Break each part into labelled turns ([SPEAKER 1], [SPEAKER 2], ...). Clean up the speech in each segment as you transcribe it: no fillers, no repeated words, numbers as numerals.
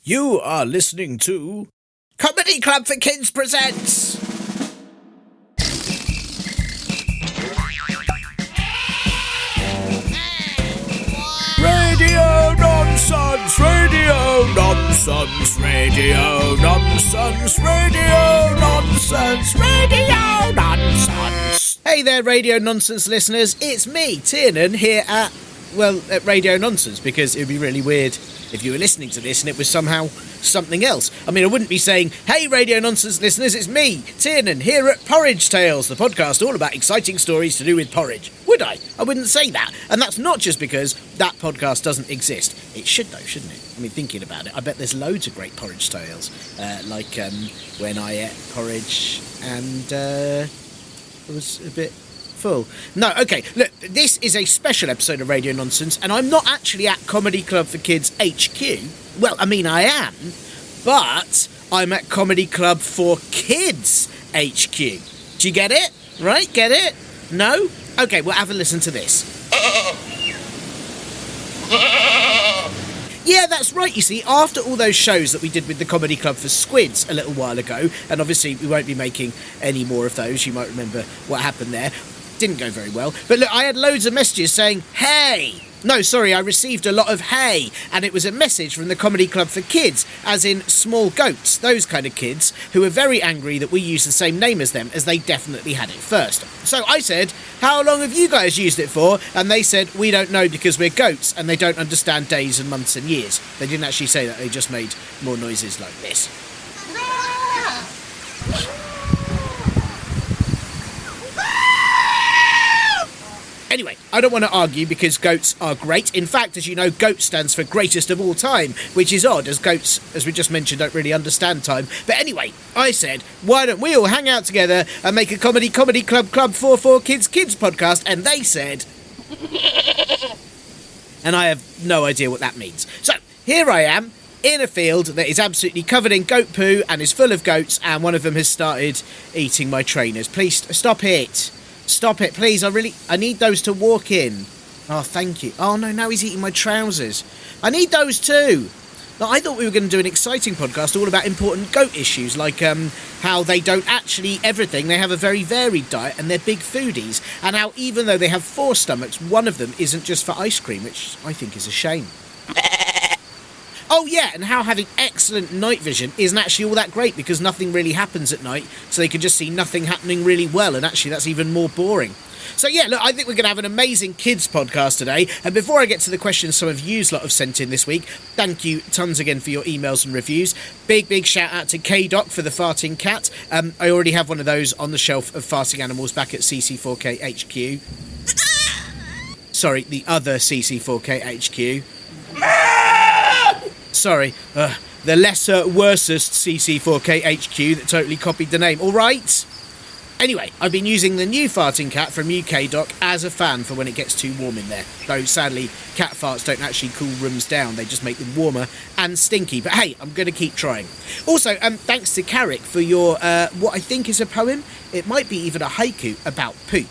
[SPEAKER 1] You are listening to Comedy Club for Kids presents Radio Nonsense, Radio Nonsense, Radio Nonsense, Radio Nonsense, Radio Nonsense. Hey there, Radio Nonsense listeners, it's me, Tiernan, here at Radio Nonsense, because it would be really weird if you were listening to this and it was somehow something else. I mean, I wouldn't be saying, hey, Radio Nonsense listeners, it's me, Tiernan, here at Porridge Tales, the podcast all about exciting stories to do with porridge. Would I? I wouldn't say that. And that's not just because that podcast doesn't exist. It should, though, shouldn't it? I mean, thinking about it, I bet there's loads of great porridge tales. Like when I ate porridge and it was a bit full. No, okay, look, this is a special episode of Radio Nonsense, and I'm not actually at Comedy Club for Kids HQ. Well, I mean, I am, but I'm at Comedy Club for Kids HQ. Do you get it? Right? Get it? No? Okay, well, have a listen to this. Yeah, that's right, you see, after all those shows that we did with the Comedy Club for Squids a little while ago, and obviously we won't be making any more of those, you might remember what happened there, didn't go very well, but look, I had loads of messages saying, hey! No, sorry, I received a lot of hey, and it was a message from the Comedy Club for Kids, as in small goats, those kind of kids, who were very angry that we used the same name as them, as they definitely had it first. So I said, how long have you guys used it for? And they said, we don't know because we're goats, and they don't understand days and months and years. They didn't actually say that, they just made more noises like this. Anyway, I don't want to argue because goats are great. In fact, as you know, GOAT stands for greatest of all time, which is odd as goats, as we just mentioned, don't really understand time. But anyway, I said, why don't we all hang out together and make a comedy club 44 kids podcast? And they said, and I have no idea what that means. So here I am in a field that is absolutely covered in goat poo and is full of goats, and one of them has started eating my trainers. Please stop it. Stop it, please. I need those to walk in. Oh, thank you. Oh, no, now he's eating my trousers. I need those too. Now, I thought we were going to do an exciting podcast all about important goat issues, like how they don't actually eat everything. They have a very varied diet and they're big foodies. And how even though they have 4 stomachs, one of them isn't just for ice cream, which I think is a shame. Oh yeah, and how having excellent night vision isn't actually all that great because nothing really happens at night, so they can just see nothing happening really well, and actually that's even more boring. So yeah, look, I think we're going to have an amazing kids podcast today, and before I get to the questions some of you lot have sent in this week, thank you tons again for your emails and reviews. Big shout out to K-Doc for the farting cat. I already have one of those on the shelf of farting animals back at CC4K HQ. Sorry, the other CC4K HQ. Sorry, the lesser, worsest CC4K HQ that totally copied the name. All right? Anyway, I've been using the new farting cat from UK Doc as a fan for when it gets too warm in there. Though, sadly, cat farts don't actually cool rooms down. They just make them warmer and stinky. But hey, I'm going to keep trying. Also, thanks to Carrick for your, what I think is a poem. It might be even a haiku about poop.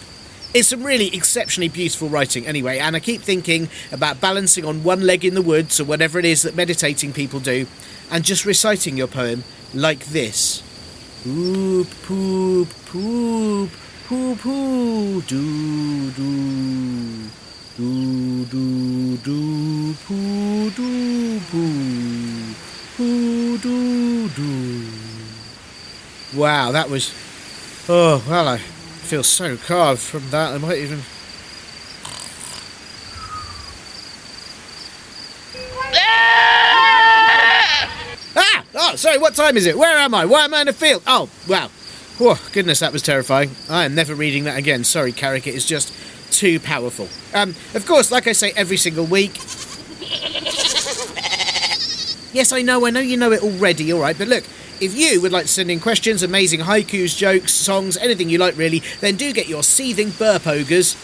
[SPEAKER 1] It's some really exceptionally beautiful writing anyway, and I keep thinking about balancing on one leg in the woods or whatever it is that meditating people do, and just reciting your poem like this. Poop, poop, poop, poop, poop, doo, doo, doo, doo, doo, poo, doo, poo, poo, doo, doo. Wow, that was... Oh, well, I feel so carved from that. I might even... Oh, sorry, what time is it? Where am I? Why am I in a field? Oh, wow. Oh, goodness, that was terrifying. I am never reading that again. Sorry, Carrick, it is just too powerful. Of course, like I say every single week... Yes, I know you know it already, all right, but look, if you would like to send in questions, amazing haikus, jokes, songs, anything you like really, then do get your seething burp ogres,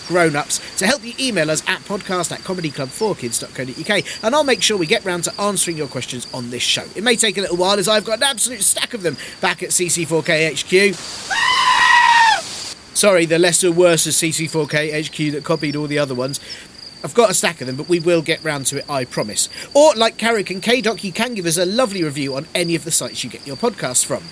[SPEAKER 1] grown-ups, to help you email us at podcast@comedyclub4kids.co.uk, and I'll make sure we get round to answering your questions on this show. It may take a little while as I've got an absolute stack of them back at CC4K HQ. Sorry, the lesser worse of CC4K HQ that copied all the other ones. I've got a stack of them, but we will get round to it, I promise. Or, like Carrick and K-Doc, you can give us a lovely review on any of the sites you get your podcasts from.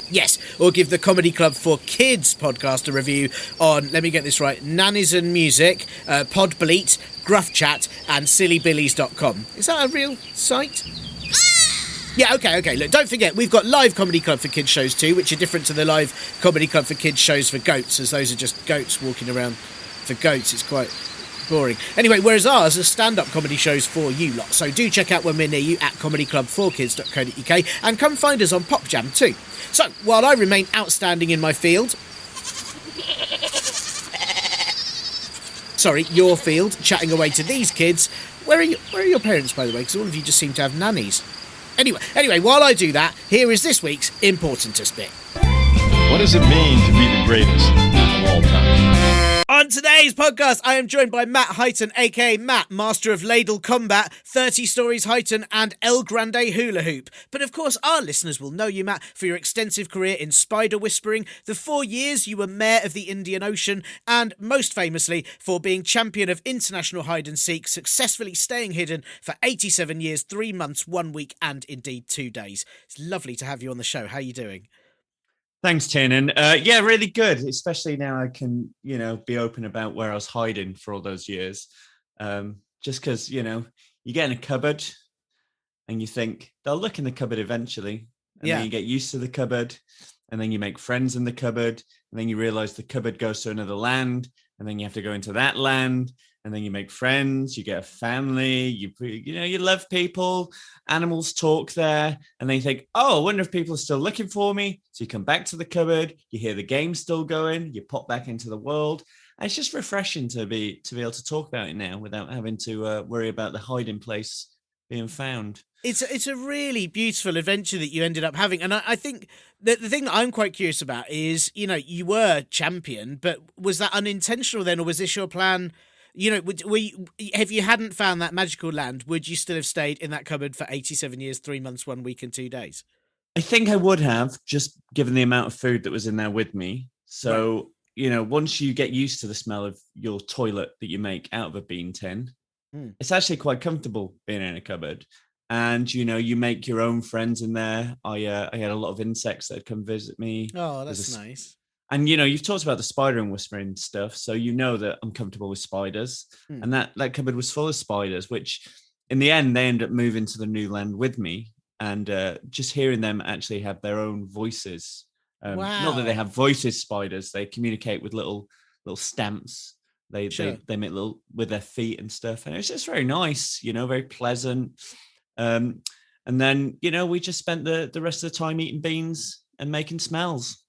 [SPEAKER 1] Yes, or give the Comedy Club for Kids podcast a review on, let me get this right, Nannies and Music, Podbleat, Gruff Chat, and sillybillies.com. Is that a real site? Yeah, okay. Look, don't forget, we've got live Comedy Club for Kids shows too, which are different to the live Comedy Club for Kids shows for goats, as those are just goats walking around for goats. It's quite boring. Anyway, whereas ours are stand-up comedy shows for you lot. So do check out when we're near you at comedyclub4kids.co.uk and come find us on PopJam too. So, while I remain outstanding in my field... Sorry, your field, chatting away to these kids. Where are your parents, by the way? Because all of you just seem to have nannies. Anyway, while I do that, here is this week's Importantest bit.
[SPEAKER 2] What does it mean to be the greatest of all time?
[SPEAKER 1] On today's podcast, I am joined by Matt Highton, aka Matt, master of ladle combat, 30 stories Highton, and El Grande hula hoop. But of course, our listeners will know you, Matt, for your extensive career in spider whispering, the 4 years you were mayor of the Indian Ocean, and most famously for being champion of international hide and seek, successfully staying hidden for 87 years, 3 months, 1 week, and indeed 2 days. It's lovely to have you on the show. How are you doing?
[SPEAKER 3] Thanks, Tiernan. Yeah, really good. Especially now I can, be open about where I was hiding for all those years. Just because, you get in a cupboard and you think they'll look in the cupboard eventually. And then you get used to the cupboard and then you make friends in the cupboard. And then you realize the cupboard goes to another land and then you have to go into that land. And then you make friends, you get a family, you love people, animals talk there. And then you think, oh, I wonder if people are still looking for me. So you come back to the cupboard, you hear the game still going, you pop back into the world. And it's just refreshing to be able to talk about it now without having to worry about the hiding place being found.
[SPEAKER 1] It's a really beautiful adventure that you ended up having. And I think that the thing that I'm quite curious about is, you were champion, but was that unintentional then, or was this your plan? If you hadn't found that magical land, would you still have stayed in that cupboard for 87 years, 3 months, 1 week and 2 days?
[SPEAKER 3] I think I would have, just given the amount of food that was in there with me. So, right. Once you get used to the smell of your toilet that you make out of a bean tin, it's actually quite comfortable being in a cupboard. And, you make your own friends in there. I had a lot of insects that had come visit me.
[SPEAKER 1] Oh, that's nice.
[SPEAKER 3] And, you've talked about the spider and whispering stuff. So, that I'm comfortable with spiders. And that cupboard was full of spiders, which in the end, they ended up moving to the new land with me. And just hearing them actually have their own voices.
[SPEAKER 1] Wow.
[SPEAKER 3] Not that they have voices, spiders. They communicate with little stamps. They make little with their feet and stuff. And it's just very nice, very pleasant. And then, we just spent the rest of the time eating beans and making smells.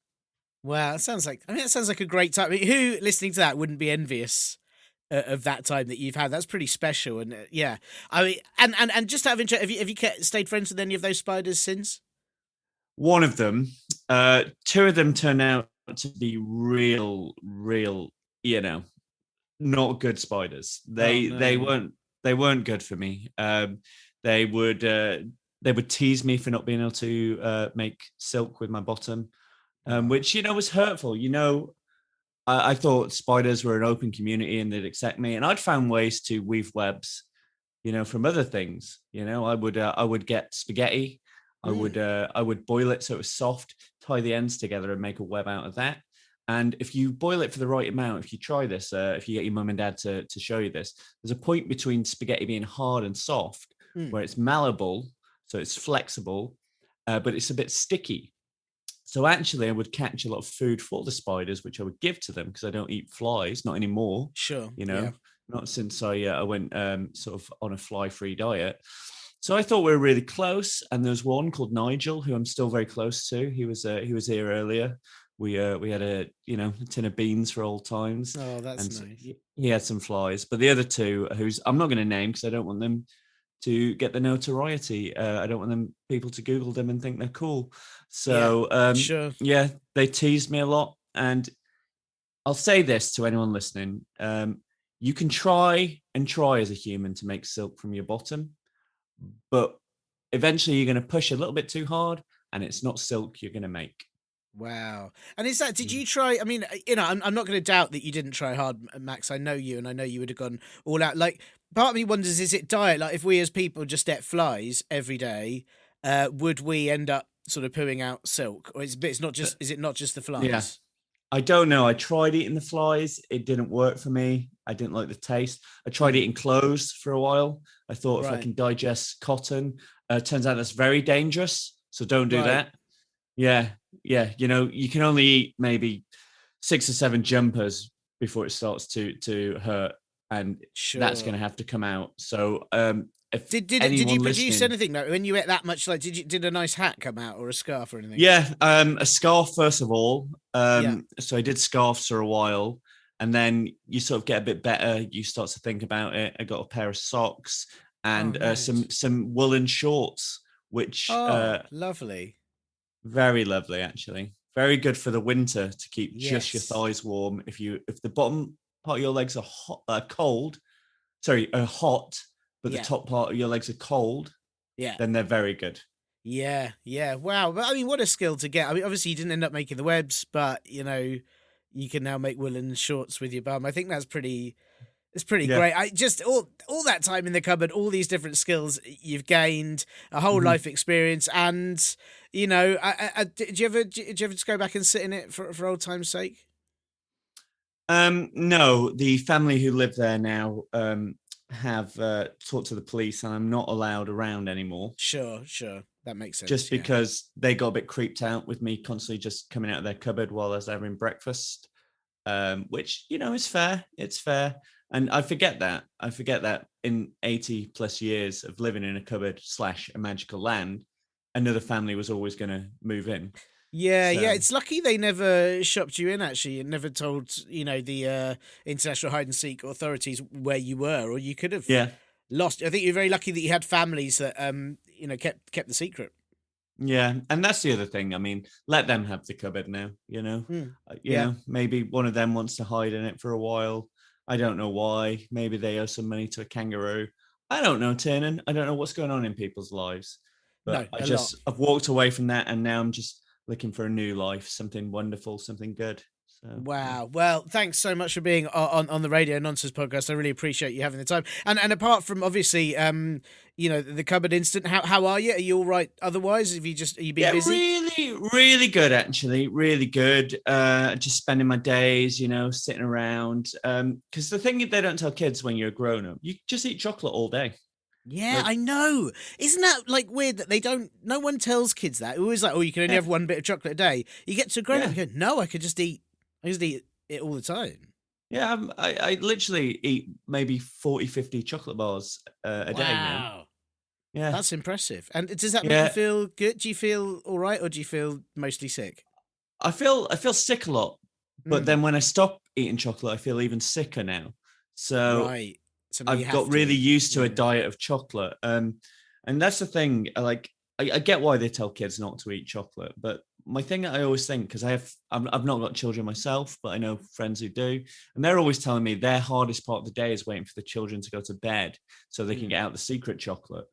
[SPEAKER 1] Wow, that sounds like a great time. Who listening to that wouldn't be envious of that time that you've had? That's pretty special, and and just out of interest, have you stayed friends with any of those spiders since?
[SPEAKER 3] One of them, 2 of them turned out to be real, not good spiders. They weren't good for me. They would tease me for not being able to make silk with my bottom. Which, was hurtful. I thought spiders were an open community and they'd accept me. And I'd found ways to weave webs, from other things. I would get spaghetti. I would boil it so it was soft, tie the ends together and make a web out of that. And if you boil it for the right amount, if you try this, if you get your mum and dad to show you this, there's a point between spaghetti being hard and soft where it's malleable, so it's flexible, but it's a bit sticky. So actually, I would catch a lot of food for the spiders, which I would give to them because I don't eat flies, not anymore.
[SPEAKER 1] Sure.
[SPEAKER 3] Not since I went sort of on a fly-free diet. So I thought we were really close. And there's one called Nigel, who I'm still very close to. He was here earlier. We had a tin of beans for old times.
[SPEAKER 1] Oh, that's nice.
[SPEAKER 3] He had some flies, but the other 2, who's I'm not going to name because I don't want them to get the notoriety. I don't want people to Google them and think they're cool. So,
[SPEAKER 1] sure.
[SPEAKER 3] Yeah, they teased me a lot. And I'll say this to anyone listening. You can try as a human to make silk from your bottom, but eventually you're going to push a little bit too hard and it's not silk you're going to make.
[SPEAKER 1] Wow. And is that, did you try, I mean, I'm not going to doubt that you didn't try hard, Max. I know you, and I know you would have gone all out. Like, part of me wonders, is it diet? Like, if we as people just ate flies every day, would we end up sort of pooing out silk? Or it's not just, is it not just the
[SPEAKER 3] Yeah.
[SPEAKER 1] flies?
[SPEAKER 3] I don't know. I tried eating the flies. It didn't work for me. I didn't like the taste. I tried eating clothes for a while. I thought if I
[SPEAKER 1] Right.
[SPEAKER 3] can digest cotton, turns out that's very dangerous. So don't do
[SPEAKER 1] Right.
[SPEAKER 3] that. Yeah. Yeah. You can only eat maybe 6 or 7 jumpers before it starts to hurt. And that's going to have to come out. So if
[SPEAKER 1] Did you
[SPEAKER 3] anyone
[SPEAKER 1] produce
[SPEAKER 3] listening,
[SPEAKER 1] anything though? When you ate that much, like, did a nice hat come out or a scarf or anything?
[SPEAKER 3] yeah, a scarf first of all.
[SPEAKER 1] Yeah.
[SPEAKER 3] So I did scarves for a while, and then you sort of get a bit better. You start to think about it. I got a pair of socks and
[SPEAKER 1] nice.
[SPEAKER 3] some woolen shorts, which
[SPEAKER 1] lovely.
[SPEAKER 3] very lovely actually. Very good for the winter to keep just your
[SPEAKER 1] Yes.
[SPEAKER 3] thighs warm. If the bottom part of your legs are hot, but the top part of your legs are cold, then they're very good.
[SPEAKER 1] Yeah. Wow. But I mean, what a skill to get. I mean, obviously you didn't end up making the webs, but you can now make woolen shorts with your bum. I think it's pretty
[SPEAKER 3] Yeah.
[SPEAKER 1] great. I just all that time in the cupboard, all these different skills you've gained, a whole life experience, and did you ever just go back and sit in it for old time's sake?
[SPEAKER 3] No, the family who live there now have talked to the police, and I'm not allowed around anymore.
[SPEAKER 1] Sure, that makes sense.
[SPEAKER 3] Just because they got a bit creeped out with me constantly just coming out of their cupboard while I was having breakfast, which is fair. It's fair, and I forget that. In 80 plus years of living in a cupboard / a magical land, another family was always going to move in.
[SPEAKER 1] Yeah. It's lucky they never shopped you in, actually, and never told the international hide and seek authorities where you were, or you could have lost. I think you're very lucky that you had families that kept the secret.
[SPEAKER 3] Yeah, and that's the other thing. I mean, let them have the cupboard now. Maybe one of them wants to hide in it for a while. I don't know why. Maybe they owe some money to a kangaroo. I don't know, Tiernan. I don't know what's going on in people's lives. But I've walked away from that, and now I'm just looking for a new life, something wonderful, something good. So,
[SPEAKER 1] wow. Well, thanks so much for being on the Radio Nonsense podcast. I really appreciate you having the time. And apart from obviously, the cupboard incident, how are you? Are you all right? Otherwise, are you been busy?
[SPEAKER 3] Really, really good actually. Really good. Just spending my days, sitting around. Because the thing they don't tell kids when you're a grown up, you just eat chocolate all day.
[SPEAKER 1] Yeah, I know. Isn't that like weird that no one tells kids that? It always like, oh, you can only have one bit of chocolate a day. You get to a grown up and go, no, I just eat it all the time.
[SPEAKER 3] Yeah, I literally eat maybe 40, 50 chocolate bars a day now. Yeah.
[SPEAKER 1] That's impressive. And does that make you feel good? Do you feel all right, or do you feel mostly sick?
[SPEAKER 3] I feel sick a lot. But then when I stop eating chocolate, I feel even sicker now. So
[SPEAKER 1] right. So
[SPEAKER 3] I've got really used to a diet of chocolate. And that's the thing. I get why they tell kids not to eat chocolate. But my thing I always think, because I've not got children myself, but I know friends who do. And they're always telling me their hardest part of the day is waiting for the children to go to bed so they can get out the secret chocolate,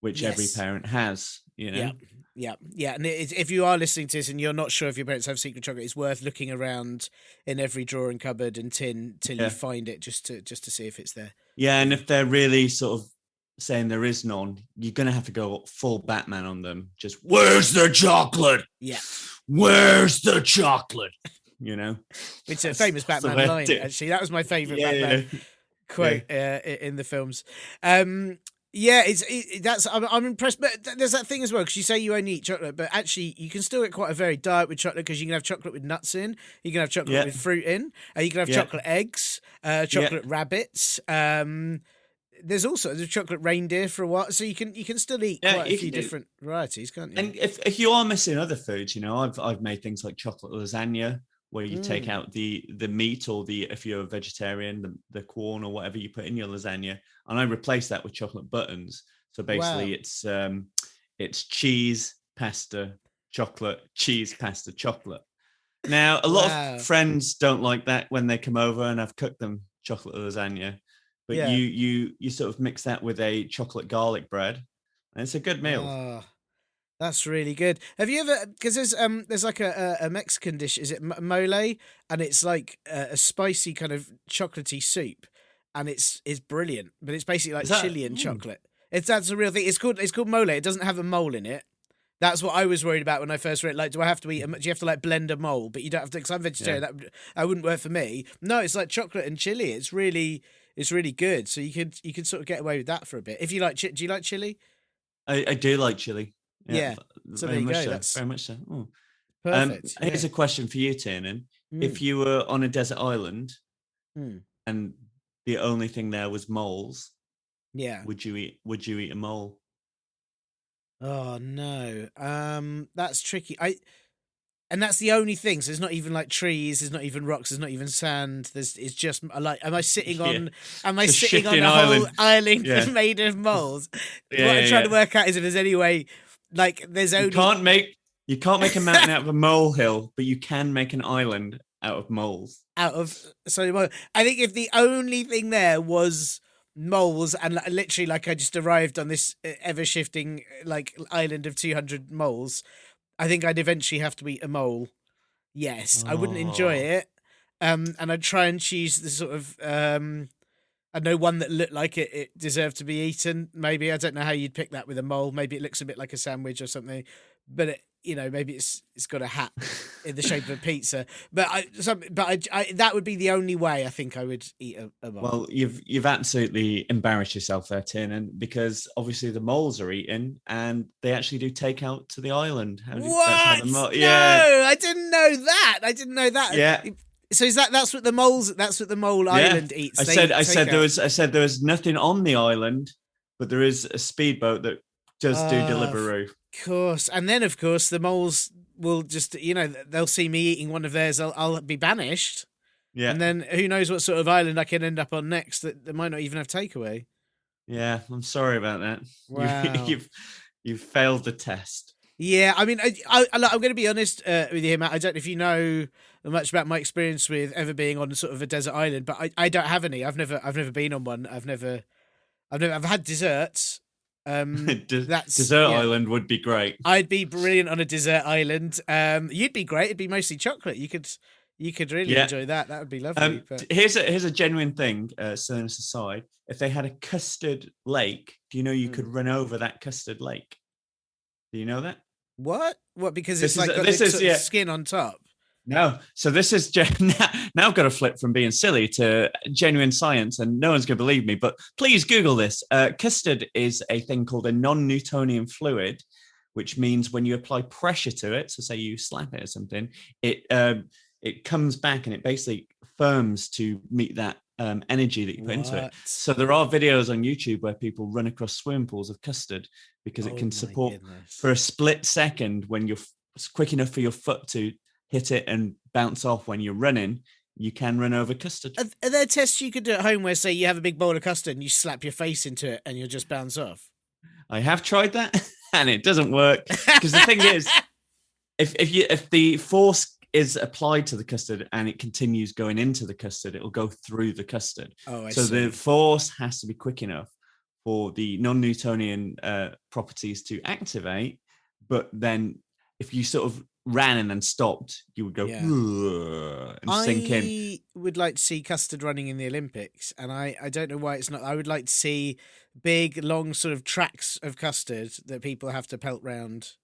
[SPEAKER 3] which every parent has,
[SPEAKER 1] Yeah. And if you are listening to this and you're not sure if your parents have secret chocolate, it's worth looking around in every drawer and cupboard and tin till you find it, just to see if it's there.
[SPEAKER 3] Yeah, and if they're really sort of saying there is none, you're going to have to go full Batman on them. Just, where's the chocolate?
[SPEAKER 1] Yeah.
[SPEAKER 3] Where's the chocolate?
[SPEAKER 1] It's a famous Batman line, actually. That was my favourite Batman quote in the films. I'm impressed. But there's that thing as well, because you say you only eat chocolate, but actually you can still get quite a varied diet with chocolate, because you can have chocolate with nuts in, you can have chocolate with fruit in, you can have chocolate eggs, chocolate rabbits. There's also the chocolate reindeer for a while, so you can still eat quite a few different varieties, can't you?
[SPEAKER 3] And if you are missing other foods, I've made things like chocolate lasagna, where you take out the meat, or if you're a vegetarian, the corn or whatever you put in your lasagna, and I replace that with chocolate buttons. So basically, it's cheese, pasta, chocolate, cheese, pasta, chocolate. Now, a lot of friends don't like that when they come over and I've cooked them chocolate lasagna, but you sort of mix that with a chocolate garlic bread, and it's a good meal.
[SPEAKER 1] That's really good. Have you ever? Because there's like a Mexican dish. Is it mole? And it's like a spicy kind of chocolatey soup, and it's brilliant. But it's basically like
[SPEAKER 3] Is that?
[SPEAKER 1] chili and chocolate. That's a real thing. It's called mole. It doesn't have a mole in it. That's what I was worried about when I first read. Like, do I have to eat? Do you have to like blend a mole? But you don't have to. Because I'm vegetarian.
[SPEAKER 3] Yeah.
[SPEAKER 1] That wouldn't work for me. No, it's like chocolate and chili. It's really good. So you could sort of get away with that for a bit. If you like, do you like chili?
[SPEAKER 3] I do like chili.
[SPEAKER 1] Yeah. So there
[SPEAKER 3] very
[SPEAKER 1] you
[SPEAKER 3] much
[SPEAKER 1] go.
[SPEAKER 3] so.
[SPEAKER 1] That's
[SPEAKER 3] Very much so. Oh.
[SPEAKER 1] perfect.
[SPEAKER 3] Here's
[SPEAKER 1] Yeah.
[SPEAKER 3] a question for you, Tiernan.
[SPEAKER 1] Mm.
[SPEAKER 3] If you were on a desert island
[SPEAKER 1] Mm.
[SPEAKER 3] and the only thing there was moles,
[SPEAKER 1] Yeah.
[SPEAKER 3] would you eat a mole?
[SPEAKER 1] Oh no. That's tricky. And that's the only thing. So there's not even like trees. There's not even rocks. There's not even sand. It's just like. Am I sitting
[SPEAKER 3] Yeah.
[SPEAKER 1] on? Am I
[SPEAKER 3] It's a
[SPEAKER 1] sitting on
[SPEAKER 3] shifting
[SPEAKER 1] a whole
[SPEAKER 3] island.
[SPEAKER 1] island
[SPEAKER 3] Yeah.
[SPEAKER 1] made of moles?
[SPEAKER 3] Yeah,
[SPEAKER 1] What I'm
[SPEAKER 3] yeah,
[SPEAKER 1] trying to
[SPEAKER 3] yeah.
[SPEAKER 1] work out is if there's any way. Like there's
[SPEAKER 3] You
[SPEAKER 1] only
[SPEAKER 3] can't make a mountain out of a molehill, but you can make an island out of moles.
[SPEAKER 1] out of. So well, I think if the only thing there was moles and literally like I just arrived on this ever shifting like island of 200 moles, I think I'd eventually have to eat a mole. Yes, I wouldn't enjoy
[SPEAKER 3] Oh.
[SPEAKER 1] it. And I'd try and choose the sort of I know one that looked like it deserved to be eaten. Maybe I don't know how you'd pick that with a mole. Maybe it looks a bit like a sandwich or something, but maybe it's got a hat in the shape of a pizza. But I that would be the only way I think I would eat a mole.
[SPEAKER 3] Well, you've absolutely embarrassed yourself there, Tiernan, because obviously the moles are eaten and they actually do take out to the island.
[SPEAKER 1] What? No,
[SPEAKER 3] Yeah,
[SPEAKER 1] I didn't know that. I didn't know that.
[SPEAKER 3] yeah,
[SPEAKER 1] So that's what the moles? That's what the mole
[SPEAKER 3] yeah.
[SPEAKER 1] island eats.
[SPEAKER 3] I
[SPEAKER 1] They
[SPEAKER 3] said
[SPEAKER 1] take
[SPEAKER 3] there
[SPEAKER 1] out.
[SPEAKER 3] was nothing on the island, but there is a speedboat that does do
[SPEAKER 1] Of
[SPEAKER 3] Deliveroo.
[SPEAKER 1] course, and then of course the moles will just they'll see me eating one of theirs. I'll be banished,
[SPEAKER 3] Yeah,
[SPEAKER 1] and then who knows what sort of island I can end up on next that might not even have takeaway.
[SPEAKER 3] yeah. I'm sorry about that.
[SPEAKER 1] Wow.
[SPEAKER 3] You've failed the test.
[SPEAKER 1] Yeah, I mean, I'm going to be honest with you, Matt. I don't know if you know much about my experience with ever being on sort of a desert island, but I don't have any. I've never been on one. I've had desserts. That's
[SPEAKER 3] Desert
[SPEAKER 1] yeah.
[SPEAKER 3] Island would be great.
[SPEAKER 1] I'd be brilliant on a desert island. You'd be great. It'd be mostly chocolate. You could really
[SPEAKER 3] Yeah.
[SPEAKER 1] enjoy that. That would be lovely. But
[SPEAKER 3] Here's a genuine thing, silliness aside. If they had a custard lake, do you know you could run over that custard lake? Do you know that?
[SPEAKER 1] what? What? Because
[SPEAKER 3] This
[SPEAKER 1] it's like
[SPEAKER 3] is-
[SPEAKER 1] got
[SPEAKER 3] this
[SPEAKER 1] the
[SPEAKER 3] is-
[SPEAKER 1] sort of
[SPEAKER 3] yeah.
[SPEAKER 1] skin on top.
[SPEAKER 3] No. So this is now got to flip from being silly to genuine science, and no one's going to believe me. But please Google this. Custard is a thing called a non-Newtonian fluid, which means when you apply pressure to it, so say you slap it or something, it comes back and it basically firms to meet that energy that you put into it.
[SPEAKER 1] What?
[SPEAKER 3] So there are videos on YouTube where people run across swimming pools of custard because it
[SPEAKER 1] Oh
[SPEAKER 3] can
[SPEAKER 1] my
[SPEAKER 3] support
[SPEAKER 1] goodness.
[SPEAKER 3] for a split second when you're it's quick enough for your foot to hit it and bounce off when you're running. You can run over custard.
[SPEAKER 1] Are there tests you could do at home where, say, you have a big bowl of custard and you slap your face into it and you'll just bounce off?
[SPEAKER 3] I have tried that and it doesn't work because the thing is, if the force is applied to the custard and it continues going into the custard, it'll go through the custard.
[SPEAKER 1] Oh, I
[SPEAKER 3] So
[SPEAKER 1] see.
[SPEAKER 3] the force has to be quick enough for the non-Newtonian properties to activate. But then if you sort of ran and then stopped, you would go
[SPEAKER 1] Yeah.
[SPEAKER 3] and sink in.
[SPEAKER 1] I would like to see custard running in the Olympics, and I don't know why it's not. I would like to see big, long sort of tracks of custard that people have to pelt round.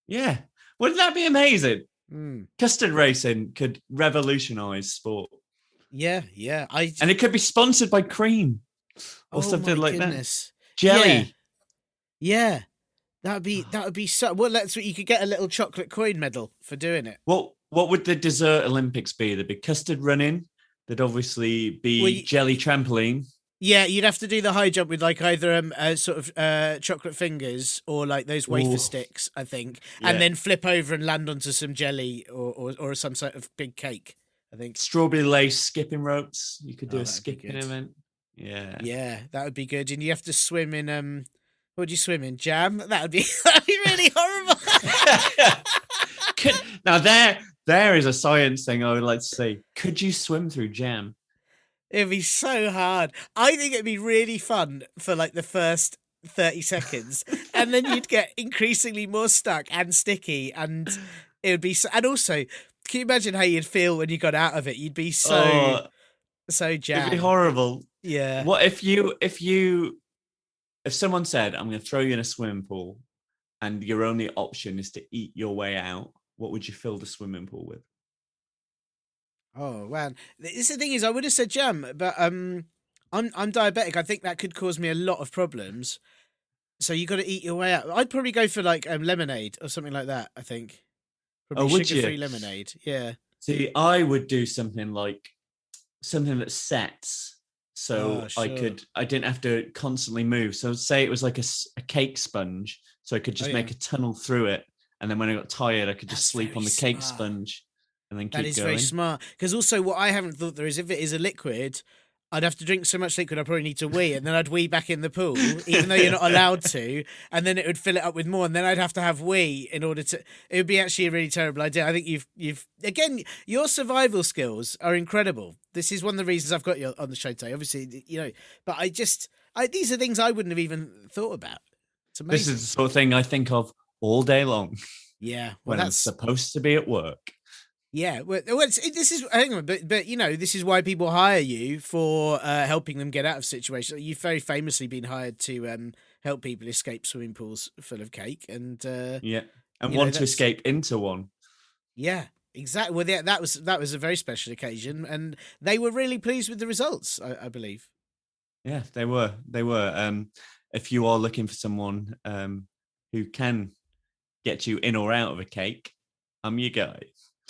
[SPEAKER 3] Yeah. Wouldn't that be amazing?
[SPEAKER 1] Mm.
[SPEAKER 3] Custard racing could revolutionize sport.
[SPEAKER 1] Yeah.
[SPEAKER 3] And it could be sponsored by cream or
[SPEAKER 1] oh
[SPEAKER 3] something
[SPEAKER 1] my
[SPEAKER 3] like
[SPEAKER 1] goodness.
[SPEAKER 3] that. Jelly.
[SPEAKER 1] Yeah. That would be so. Well, that's what you could get a little chocolate coin medal for doing it.
[SPEAKER 3] What would the dessert Olympics be? There'd be custard running. There'd obviously be
[SPEAKER 1] Well,
[SPEAKER 3] jelly trampoline.
[SPEAKER 1] Yeah, you'd have to do the high jump with like either sort of chocolate fingers or like those wafer
[SPEAKER 3] Ooh.
[SPEAKER 1] sticks, I think,
[SPEAKER 3] Yeah.
[SPEAKER 1] and then flip over and land onto some jelly or some sort of big cake, I think.
[SPEAKER 3] Strawberry lace skipping ropes. You could do a
[SPEAKER 1] that'd be
[SPEAKER 3] skipping
[SPEAKER 1] good.
[SPEAKER 3] event. Yeah.
[SPEAKER 1] Yeah, that would be good. And you have to swim in what would you swim in? Jam? That'd be really horrible.
[SPEAKER 3] Now there is a science thing I would like to see. Could you swim through jam?
[SPEAKER 1] It'd be so hard. I think it'd be really fun for like the first 30 seconds, and then you'd get increasingly more stuck and sticky, and it would be and also, can you imagine how you'd feel when you got out of it? You'd be so
[SPEAKER 3] Oh, it'd be
[SPEAKER 1] jammed.
[SPEAKER 3] horrible.
[SPEAKER 1] Yeah.
[SPEAKER 3] What if someone said, I'm going to throw you in a swimming pool and your only option is to eat your way out, what would you fill the swimming pool with?
[SPEAKER 1] Oh man, the thing is, I would have said jam, but I'm diabetic. I think that could cause me a lot of problems. So you got to eat your way out. I'd probably go for like lemonade or something like that. I think
[SPEAKER 3] Oh,
[SPEAKER 1] probably
[SPEAKER 3] would you?
[SPEAKER 1] sugar-free lemonade. Yeah.
[SPEAKER 3] See, I would do something that sets,
[SPEAKER 1] Oh
[SPEAKER 3] so
[SPEAKER 1] sure.
[SPEAKER 3] I didn't have to constantly move. So say it was like a cake sponge, so I could
[SPEAKER 1] Oh
[SPEAKER 3] just
[SPEAKER 1] yeah.
[SPEAKER 3] make a tunnel through it, and then when I got tired, I could just
[SPEAKER 1] That's
[SPEAKER 3] sleep on
[SPEAKER 1] very
[SPEAKER 3] the cake
[SPEAKER 1] smart.
[SPEAKER 3] sponge and then
[SPEAKER 1] That
[SPEAKER 3] keep
[SPEAKER 1] is very
[SPEAKER 3] going.
[SPEAKER 1] smart. Because also, what I haven't thought there is, if it is a liquid, I'd have to drink so much liquid, I probably need to wee, and then I'd wee back in the pool, even though you're not allowed to, and then it would fill it up with more, and then I'd have to have wee in order to. It would be actually a really terrible idea. I think you've again, your survival skills are incredible. This is one of the reasons I've got you on the show today. Obviously, but these are things I wouldn't have even thought about. It's
[SPEAKER 3] This
[SPEAKER 1] amazing.
[SPEAKER 3] is the sort of thing I think of all day long
[SPEAKER 1] Yeah. Well,
[SPEAKER 3] when I'm
[SPEAKER 1] that's
[SPEAKER 3] supposed to be at work.
[SPEAKER 1] Yeah, this is hang on, but this is why people hire you for helping them get out of situations. You've very famously been hired to help people escape swimming pools full of cake, and
[SPEAKER 3] Yeah, and want to
[SPEAKER 1] that's
[SPEAKER 3] escape into one.
[SPEAKER 1] yeah, exactly. Well, yeah, that was a very special occasion, and they were really pleased with the results. I believe.
[SPEAKER 3] Yeah, they were. They were. If you are looking for someone who can get you in or out of a cake, I'm your guy.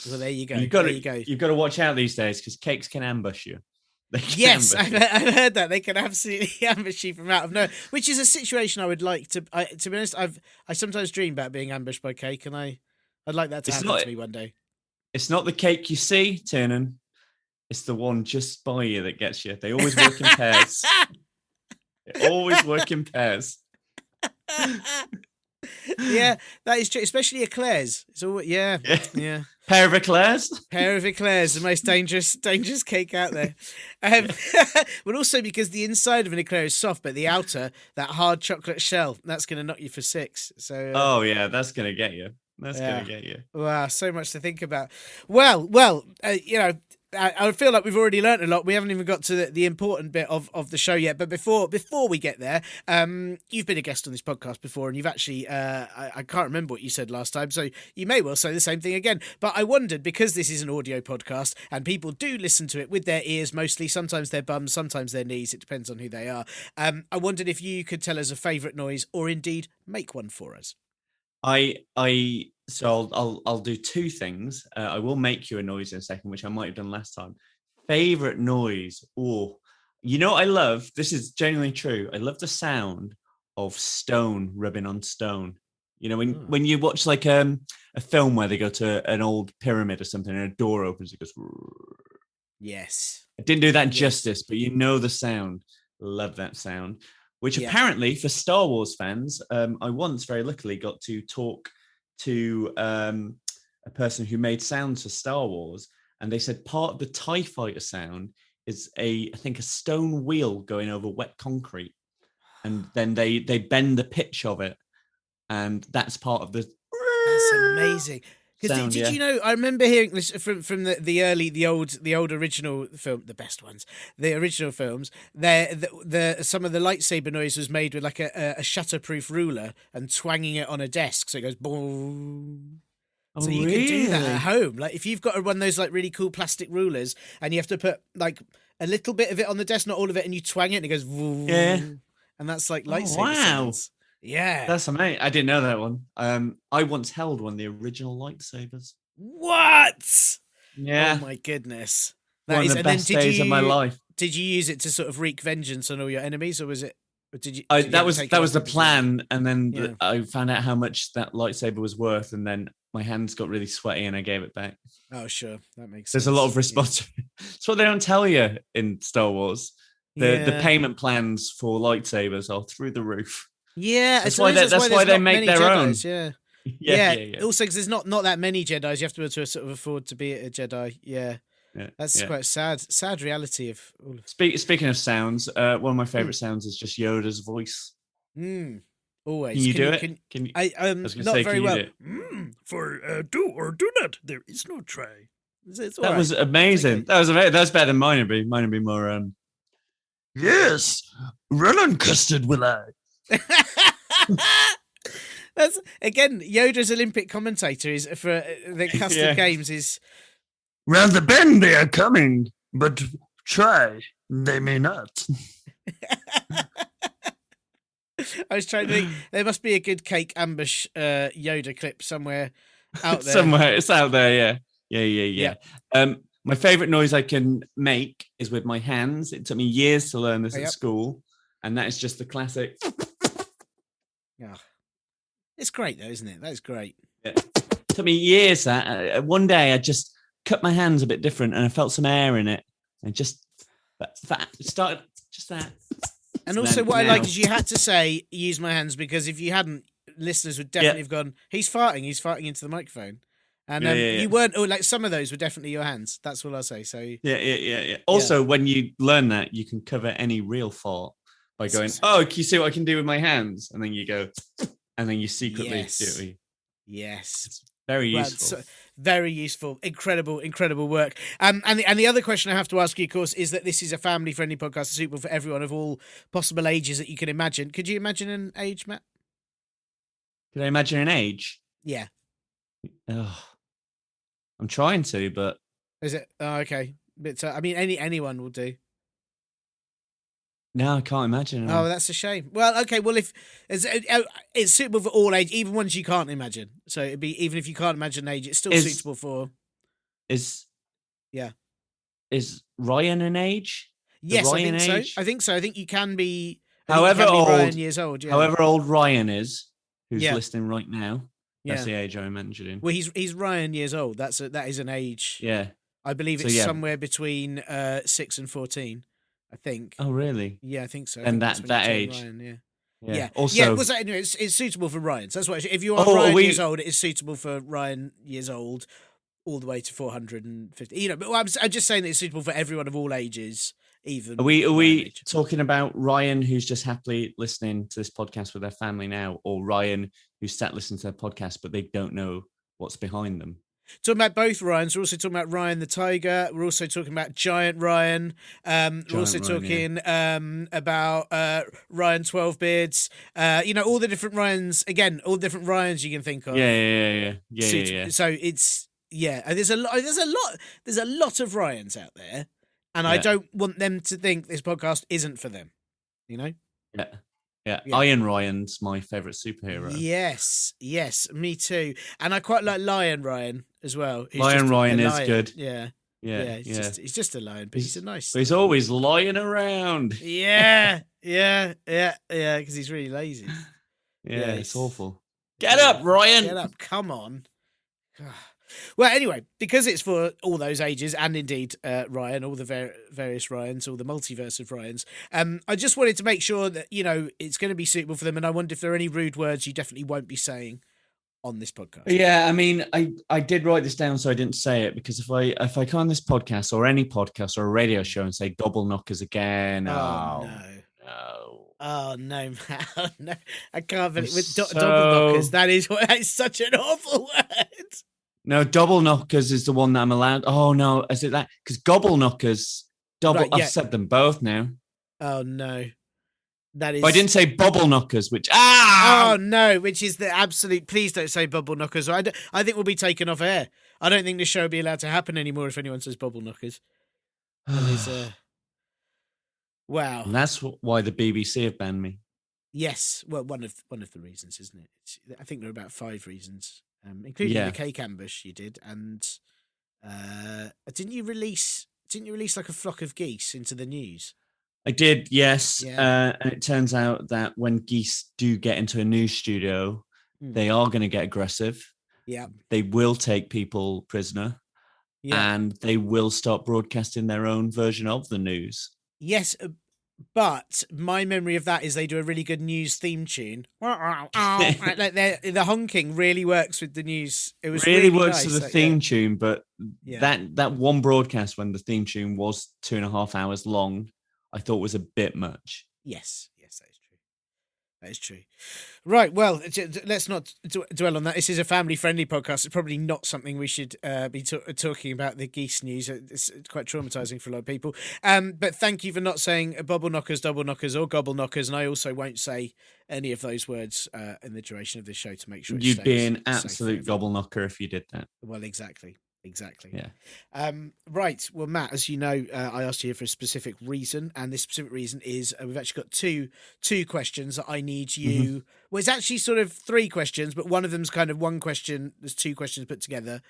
[SPEAKER 1] Well, there you go.
[SPEAKER 3] You've got
[SPEAKER 1] There
[SPEAKER 3] to
[SPEAKER 1] you go.
[SPEAKER 3] you've got to watch out these days because cakes can ambush you. They can
[SPEAKER 1] Yes,
[SPEAKER 3] ambush you.
[SPEAKER 1] I've heard that they can absolutely ambush you from out of nowhere, which is a situation I would like to. To be honest, I sometimes dream about being ambushed by cake, and I'd like that to
[SPEAKER 3] It's
[SPEAKER 1] happen
[SPEAKER 3] not
[SPEAKER 1] to me one day.
[SPEAKER 3] it's not the cake you see, Tiernan. It's the one just by you that gets you. They always work in pairs. They always work in pairs.
[SPEAKER 1] Yeah, that is true, especially eclairs. It's all yeah,
[SPEAKER 3] Yeah.
[SPEAKER 1] yeah.
[SPEAKER 3] Pair of eclairs.
[SPEAKER 1] Pair of eclairs, the most dangerous cake out there. But also because the inside of an eclair is soft, but the outer, that hard chocolate shell, that's going to knock you for six. So
[SPEAKER 3] Oh yeah, that's gonna get you. That's
[SPEAKER 1] yeah.
[SPEAKER 3] gonna get you.
[SPEAKER 1] Wow, so much to think about. Well, I feel like we've already learnt a lot. We haven't even got to the important bit of the show yet. But before we get there, you've been a guest on this podcast before, and you've actually I can't remember what you said last time, so you may well say the same thing again. But I wondered, because this is an audio podcast and people do listen to it with their ears mostly, sometimes their bums, sometimes their knees. It depends on who they are. I wondered if you could tell us a favourite noise, or indeed make one for us.
[SPEAKER 3] So I'll do two things. I will make you a noise in a second, which I might have done last time. Favorite noise? Oh, you know what I love? This is genuinely true. I love the sound of stone rubbing on stone. You know, when you watch like a film where they go to an old pyramid or something and a door opens, it goes.
[SPEAKER 1] Yes.
[SPEAKER 3] I didn't do that justice, but you know the sound. Love that sound. Which apparently, for Star Wars fans, I once very luckily got to talk to a person who made sounds for Star Wars, and they said part of the TIE fighter sound is I think a stone wheel going over wet concrete, and then they bend the pitch of it, and that's part of the.
[SPEAKER 1] That's amazing. Because did you know? I remember hearing this from the old original film, the best ones, the original films. The some of the lightsaber noise was made with like a shatterproof ruler and twanging it on a desk, so it goes boom. So you can do that at home. Like if you've got one of those like really cool plastic rulers, and you have to put like a little bit of it on the desk, not all of it, and you twang it, and it goes boom.
[SPEAKER 3] Yeah,
[SPEAKER 1] and that's like lightsaber sounds. Yeah,
[SPEAKER 3] that's amazing. I didn't know that one. I once held one of the original lightsabers.
[SPEAKER 1] What?
[SPEAKER 3] Yeah.
[SPEAKER 1] Oh my goodness.
[SPEAKER 3] One of the best days of my life.
[SPEAKER 1] Did you use it to sort of wreak vengeance on all your enemies, or was it? Or did you?
[SPEAKER 3] That was the plan, and then I found out how much that lightsaber was worth, and then my hands got really sweaty, and I gave it back.
[SPEAKER 1] Oh sure, that makes
[SPEAKER 3] sense. There's a lot of response. Yeah. It's what they don't tell you in Star Wars. The payment plans for lightsabers are through the roof.
[SPEAKER 1] Yeah,
[SPEAKER 3] that's why they make their
[SPEAKER 1] Jedis,
[SPEAKER 3] own.
[SPEAKER 1] Yeah. Also, because there's not that many Jedis, you have to be able to sort of afford to be a Jedi. Yeah. That's quite sad reality of all of.
[SPEAKER 3] Speaking of sounds, one of my favorite sounds is just Yoda's voice.
[SPEAKER 1] Always.
[SPEAKER 3] Can you do it?
[SPEAKER 1] Can
[SPEAKER 3] Can you?
[SPEAKER 1] I
[SPEAKER 3] was gonna
[SPEAKER 1] not
[SPEAKER 3] say,
[SPEAKER 1] very
[SPEAKER 3] can you
[SPEAKER 1] well.
[SPEAKER 3] do it?
[SPEAKER 1] For do or do not, there is no try. It's all
[SPEAKER 3] That
[SPEAKER 1] right.
[SPEAKER 3] was
[SPEAKER 1] It's
[SPEAKER 3] amazing.
[SPEAKER 1] okay.
[SPEAKER 3] That was amazing. That's better than mine would be. Mine would be more. Yes, run on custard, will I?
[SPEAKER 1] That's again Yoda's Olympic commentator is for the custard
[SPEAKER 3] Yeah.
[SPEAKER 1] games is
[SPEAKER 2] Round the bend they are coming, but try, they may not.
[SPEAKER 1] I was trying to think there must be a good cake ambush Yoda clip somewhere out there.
[SPEAKER 3] Somewhere it's out there. Yeah.
[SPEAKER 1] Yeah.
[SPEAKER 3] My favorite noise I can make is with my hands. It took me years to learn this at school, and that is just the classic.
[SPEAKER 1] Yeah. It's great though, isn't it? That is great.
[SPEAKER 3] It took me years. That one day I just cut my hands a bit different, and I felt some air in it, and just that started just that.
[SPEAKER 1] And also, what I like is you had to say "use my hands" because if you hadn't, listeners would definitely have gone, "He's farting. He's farting into the microphone." And you weren't. Oh, like some of those were definitely your hands. That's what I'll say. So
[SPEAKER 3] yeah. Also, when you learn that, you can cover any real fart by going, "Oh, can you see what I can do with my hands?" And then you go, and then you secretly do it.
[SPEAKER 1] Yes.
[SPEAKER 3] It's very useful.
[SPEAKER 1] Very useful. Incredible work. And the other question I have to ask you, of course, is that this is a family-friendly podcast suitable for everyone of all possible ages that you can imagine. Could you imagine an age, Matt?
[SPEAKER 3] Could I imagine an age?
[SPEAKER 1] Yeah.
[SPEAKER 3] Oh, I'm trying to, but
[SPEAKER 1] is it? Oh, okay. But I mean, anyone will do.
[SPEAKER 3] No, I can't imagine.
[SPEAKER 1] Oh, that's a shame. Well, okay. Well, if it's suitable for all age, even ones you can't imagine. So it'd be even if you can't imagine age, it's still suitable for.
[SPEAKER 3] Is Ryan an age?
[SPEAKER 1] Yes, I think so. I think so. I think you can be.
[SPEAKER 3] However old
[SPEAKER 1] Ryan years old. Yeah.
[SPEAKER 3] However old Ryan is, who's listening right now. That's the age I'm mentioning.
[SPEAKER 1] Well, he's Ryan years old. That is an age.
[SPEAKER 3] Yeah.
[SPEAKER 1] I believe it's somewhere between 6 and 14. I think.
[SPEAKER 3] Oh, really?
[SPEAKER 1] Yeah, I think so.
[SPEAKER 3] And that age.
[SPEAKER 1] Ryan,
[SPEAKER 3] yeah.
[SPEAKER 1] Also, anyway, it's suitable for Ryan. So that's what. If you are Ryan years old, it is suitable for Ryan years old, all the way to 450. You know, but I'm just saying that it's suitable for everyone of all ages. Even
[SPEAKER 3] are we talking about Ryan who's just happily listening to this podcast with their family now, or Ryan who's sat listening to their podcast but they don't know what's behind them?
[SPEAKER 1] Talking about both Ryans. We're also talking about Ryan the Tiger. We're also talking about Giant Ryan. We're also talking about Ryan 12 Beards. All the different Ryans. Again, all the different Ryans you can think of.
[SPEAKER 3] Yeah.
[SPEAKER 1] So it's there's a lot of Ryans out there, and I don't want them to think this podcast isn't for them. You know.
[SPEAKER 3] Yeah. Iron Ryan's my favourite superhero.
[SPEAKER 1] Yes, me too. And I quite like Lion Ryan as well.
[SPEAKER 3] Lion Ryan is good.
[SPEAKER 1] Yeah. He's just a lion, but he's a nice.
[SPEAKER 3] But he's always lying around.
[SPEAKER 1] Yeah, because he's really lazy.
[SPEAKER 3] Yeah, it's awful. Get up, Ryan.
[SPEAKER 1] Get up, come on. Well, anyway, because it's for all those ages, and indeed Ryan, all the various Ryans, all the multiverse of Ryans, I just wanted to make sure that, it's going to be suitable for them, and I wonder if there are any rude words you definitely won't be saying on this podcast.
[SPEAKER 3] Yeah, I mean, I did write this down so I didn't say it, because if I come on this podcast or any podcast or a radio show and say double knockers again, no. Oh no, man! No, I can't believe with double knockers. That is such an awful word. No, double knockers is the one that I'm allowed. Oh no, is it that? Because gobble knockers, double. Right, I've said them both now.
[SPEAKER 1] Oh no, that is.
[SPEAKER 3] But I didn't say bubble knockers, which
[SPEAKER 1] Oh no, which is the absolute. Please don't say bubble knockers. I think we'll be taken off air. I don't think this show will be allowed to happen anymore if anyone says bubble knockers. Wow.
[SPEAKER 3] And that's why the BBC have banned me.
[SPEAKER 1] Yes, well, one of the reasons, isn't it? I think there are about 5 reasons, including the cake ambush you did, and didn't you release like a flock of geese into the news?
[SPEAKER 3] I did, yes. And it turns out that when geese do get into a news studio, they are going to get aggressive.
[SPEAKER 1] Yeah,
[SPEAKER 3] they will take people prisoner, and they will start broadcasting their own version of the news.
[SPEAKER 1] Yes, but my memory of that is they do a really good news theme tune. Like the honking really works with the news. It was really
[SPEAKER 3] works
[SPEAKER 1] nice,
[SPEAKER 3] with the theme tune, but that one broadcast when the theme tune was 2.5 hours long, I thought was a bit much.
[SPEAKER 1] Yes, that is true. That is true. Right. Well, let's not dwell on that. This is a family-friendly podcast. It's probably not something we should be talking about. The geese news. It's quite traumatizing for a lot of people. But thank you for not saying bubble knockers, double knockers, or gobble knockers. And I also won't say any of those words in the duration of this show to make sure
[SPEAKER 3] you'd be an absolute gobble knocker if you did that.
[SPEAKER 1] Well, exactly.
[SPEAKER 3] Yeah.
[SPEAKER 1] Right. Well, Matt, as you know, I asked you here for a specific reason, and this specific reason is we've actually got two questions that I need you. Well, it's actually sort of three questions, but one of them's kind of one question. There's two questions put together.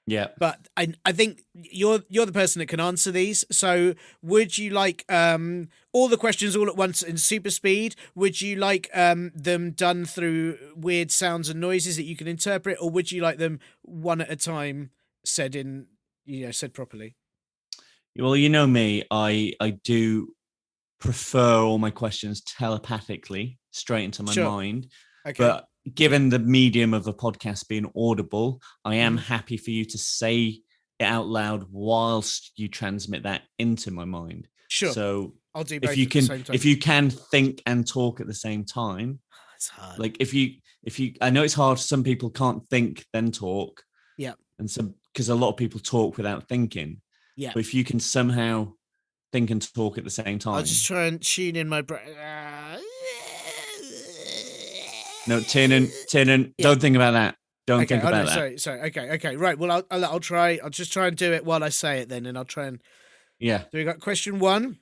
[SPEAKER 3] Yeah.
[SPEAKER 1] But I think you're the person that can answer these. So would you like all the questions all at once in super speed? Would you like them done through weird sounds and noises that you can interpret, or would you like them one at a time? Said properly.
[SPEAKER 3] Well, you know me, I do prefer all my questions telepathically straight into my mind. Okay. But given the medium of a podcast being audible, I am happy for you to say it out loud whilst you transmit that into my mind.
[SPEAKER 1] Sure.
[SPEAKER 3] So
[SPEAKER 1] I'll do both
[SPEAKER 3] at the same time. If you can think and talk at the same time.
[SPEAKER 1] It's hard.
[SPEAKER 3] Like if you I know it's hard. Some people can't think then talk.
[SPEAKER 1] Yeah.
[SPEAKER 3] And some, because a lot of people talk without thinking.
[SPEAKER 1] Yeah.
[SPEAKER 3] But if you can somehow think and talk at the same time.
[SPEAKER 1] I'll just try and tune in my brain.
[SPEAKER 3] No, Tiernan, don't think about that. Don't think about that.
[SPEAKER 1] Sorry. Okay. Right. Well, I'll try. I'll just try and do it while I say it then, and I'll try and.
[SPEAKER 3] Yeah.
[SPEAKER 1] So we got question one.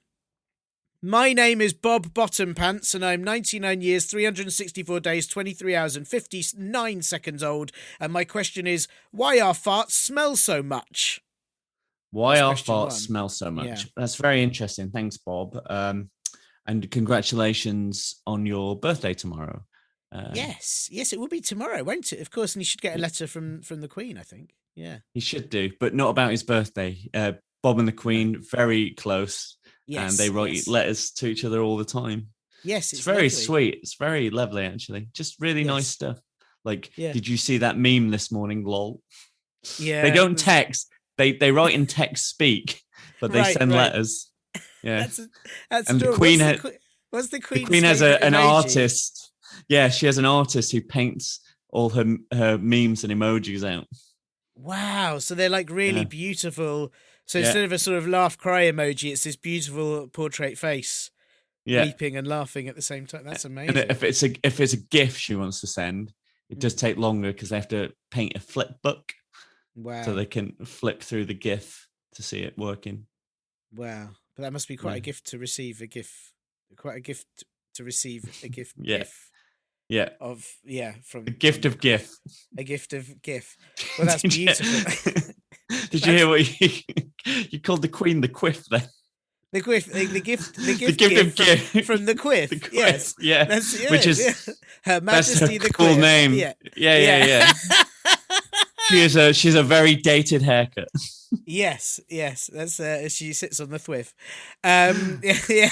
[SPEAKER 1] My name is Bob Bottompants, and I'm 99 years, 364 days, 23 hours, and 59 seconds old. And my question is, why our farts smell so much?
[SPEAKER 3] Why our farts smell so much? Yeah. That's very interesting. Thanks, Bob. And congratulations on your birthday tomorrow.
[SPEAKER 1] Yes, it will be tomorrow, won't it? Of course, and you should get a letter from the Queen, I think. Yeah.
[SPEAKER 3] He should do, but not about his birthday. Bob and the Queen, very close. Yes, and they write letters to each other all the time.
[SPEAKER 1] Yes,
[SPEAKER 3] it's very sweet. It's very lovely, actually. Just really nice stuff. Like, did you see that meme this morning? Lol.
[SPEAKER 1] Yeah.
[SPEAKER 3] They don't text. They write in text speak, but they send letters. Yeah.
[SPEAKER 1] That's
[SPEAKER 3] and
[SPEAKER 1] the
[SPEAKER 3] Queen
[SPEAKER 1] what's the Queen?
[SPEAKER 3] The Queen has an artist. Yeah, she has an artist who paints all her memes and emojis out.
[SPEAKER 1] Wow. So they're like really beautiful. So instead of a sort of laugh cry emoji, it's this beautiful portrait face, weeping and laughing at the same time. That's amazing.
[SPEAKER 3] And if it's a GIF she wants to send, it does take longer because they have to paint a flip book.
[SPEAKER 1] Wow!
[SPEAKER 3] So they can flip through the GIF to see it working.
[SPEAKER 1] Wow! But that must be quite a gift to receive a GIF. Quite a gift to receive a GIF. GIF.
[SPEAKER 3] Yeah.
[SPEAKER 1] From
[SPEAKER 3] a gift of GIF.
[SPEAKER 1] A gift of GIF. Well, that's beautiful.
[SPEAKER 3] Did you hear what you called the Queen the Quiff then?
[SPEAKER 1] The Quiff, the gift of GIF from the Quiff.
[SPEAKER 3] The Quiff.
[SPEAKER 1] Yes,
[SPEAKER 3] yeah. Which is
[SPEAKER 1] Her Majesty
[SPEAKER 3] that's
[SPEAKER 1] the
[SPEAKER 3] cool
[SPEAKER 1] Quiff.
[SPEAKER 3] name. Yeah. She's a very dated haircut.
[SPEAKER 1] Yes. That's she sits on the thwiff. Yeah.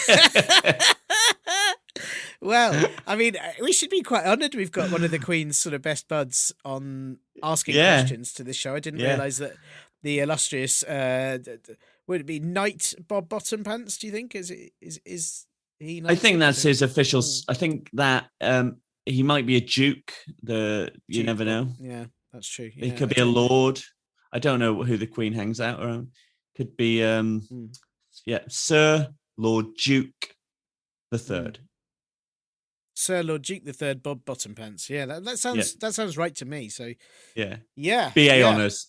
[SPEAKER 1] Well, I mean, we should be quite honoured. We've got one of the Queen's sort of best buds on asking questions to this show. I didn't realise that the illustrious would it be Knight Bob Bottompants? Do you think is he?
[SPEAKER 3] I think that's his official. I think that he might be a duke. You never know.
[SPEAKER 1] Yeah, that's true.
[SPEAKER 3] He could be a lord. I don't know who the Queen hangs out around. Could be Sir Lord Duke the Third.
[SPEAKER 1] Sir Lord Duke the Third, Bob Bottompants. Yeah, that sounds right to me. So
[SPEAKER 3] yeah. BA honours.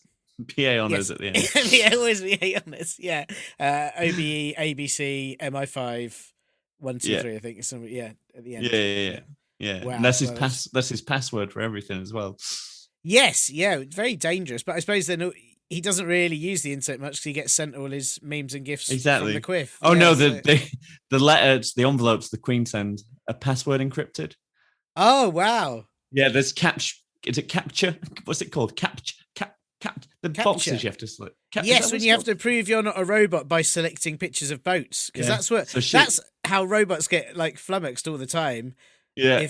[SPEAKER 3] PA honours at the end.
[SPEAKER 1] Yeah, always BA honours. Yeah, OBE, ABC, MI5, 1, 2, 3. I think it's at the end.
[SPEAKER 3] Yeah. Wow, and that's his password for everything as well.
[SPEAKER 1] Yes, very dangerous. But I suppose then he doesn't really use the internet much because he gets sent all his memes and gifs from the Quiff.
[SPEAKER 3] Oh no, the letters, the envelopes the Queen sends are password encrypted.
[SPEAKER 1] Oh wow.
[SPEAKER 3] Yeah, there's Is it capture? What's it called? Capture. The boxes you have to select.
[SPEAKER 1] Yes, when you have to prove you're not a robot by selecting pictures of boats, because that's how robots get like flummoxed all the time.
[SPEAKER 3] Yeah.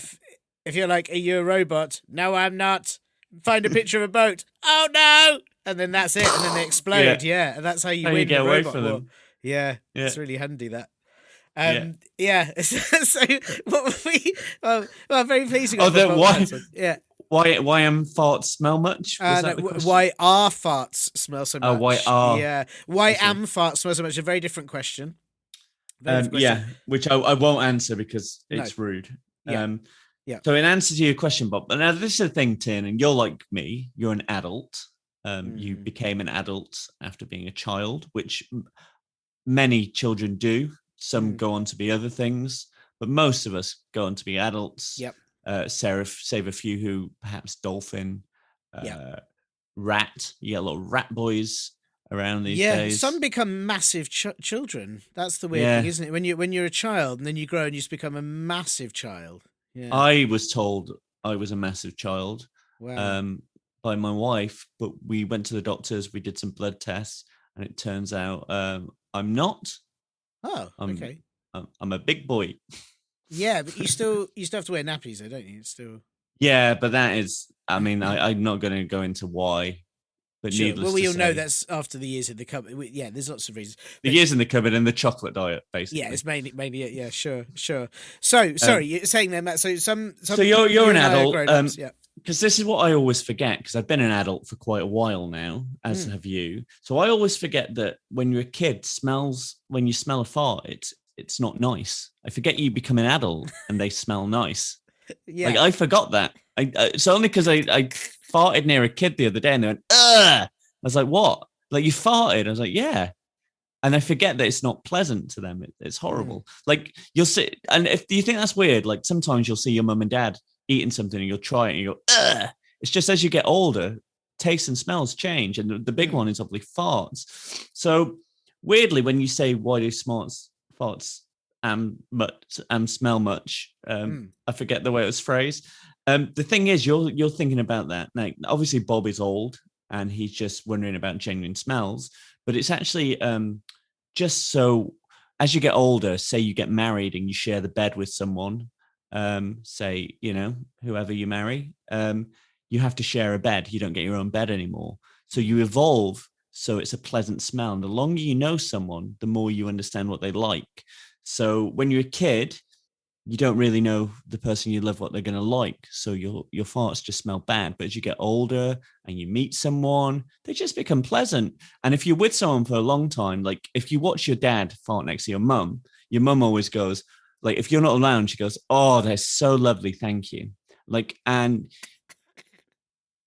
[SPEAKER 1] If you're like, are you a robot? No, I'm not. Find a picture of a boat. Oh no! And then that's it. And then they explode. Yeah, and that's how you win.
[SPEAKER 3] You get away from them.
[SPEAKER 1] Yeah, it's really handy that. Yeah. So what were we? Well, very pleasing.
[SPEAKER 3] Oh, why?
[SPEAKER 1] Yeah.
[SPEAKER 3] Why farts smell much? Was that the question?
[SPEAKER 1] Why are farts smell so much?
[SPEAKER 3] Oh, why are?
[SPEAKER 1] Yeah. Why am farts smell so much? A very different question.
[SPEAKER 3] Yeah, which I won't answer because it's rude.
[SPEAKER 1] Yeah.
[SPEAKER 3] So in answer to your question, Bob, now this is the thing, Tiernan, and you're like me. You're an adult. You became an adult after being a child, which many children do. Some go on to be other things, but most of us go on to be adults.
[SPEAKER 1] Yep.
[SPEAKER 3] Save a few who perhaps dolphin, rat. You get a lot of rat boys around these days.
[SPEAKER 1] Some become massive children. That's the weird thing, isn't it? When you're a child and then you grow and you just become a massive child. Yeah.
[SPEAKER 3] I was told I was a massive child.
[SPEAKER 1] Wow.
[SPEAKER 3] By my wife, but we went to the doctors, we did some blood tests, and it turns out I'm not.
[SPEAKER 1] Oh, okay.
[SPEAKER 3] I'm a big boy.
[SPEAKER 1] Yeah, but you still have to wear nappies, though, don't you? It's still.
[SPEAKER 3] Yeah, but that is. I mean, I'm not going to go into why. But
[SPEAKER 1] sure.
[SPEAKER 3] needless
[SPEAKER 1] well,
[SPEAKER 3] to
[SPEAKER 1] we all
[SPEAKER 3] say,
[SPEAKER 1] know that's after the years in the cupboard. Yeah, there's lots of reasons.
[SPEAKER 3] The years in the cupboard and the chocolate diet, basically.
[SPEAKER 1] Yeah, it's mainly it. Yeah, sure. So, sorry, you're saying there, Matt. So
[SPEAKER 3] So you're an adult.
[SPEAKER 1] Yeah.
[SPEAKER 3] Because this is what I always forget, because I've been an adult for quite a while now, as have you. So I always forget that when you're a kid, when you smell a fart, it's not nice. I forget you become an adult and they smell nice. Yeah. Like, I forgot that. It's only because I farted near a kid the other day and they went, ugh! I was like, what? Like, you farted? I was like, yeah. And I forget that it's not pleasant to them. It's horrible. Like, you'll sit, and do you think that's weird? Like, sometimes you'll see your mum and dad eating something and you'll try it and you go, ugh. It's just as you get older, tastes and smells change. And the big one is obviously farts. So weirdly, when you say, why do farts smell much? I forget the way it was phrased. The thing is, you're thinking about that. Now, obviously, Bob is old and he's just wondering about genuine smells. But it's actually just so as you get older, say you get married and you share the bed with someone, say, whoever you marry, you have to share a bed. You don't get your own bed anymore. So you evolve. So it's a pleasant smell. And the longer you know someone, the more you understand what they like. So when you're a kid, you don't really know the person you love, what they're going to like. So your farts just smell bad. But as you get older and you meet someone, they just become pleasant. And if you're with someone for a long time, like if you watch your dad fart next to your mum always goes, like, if you're not around, she goes, oh, they're so lovely. Thank you. Like, and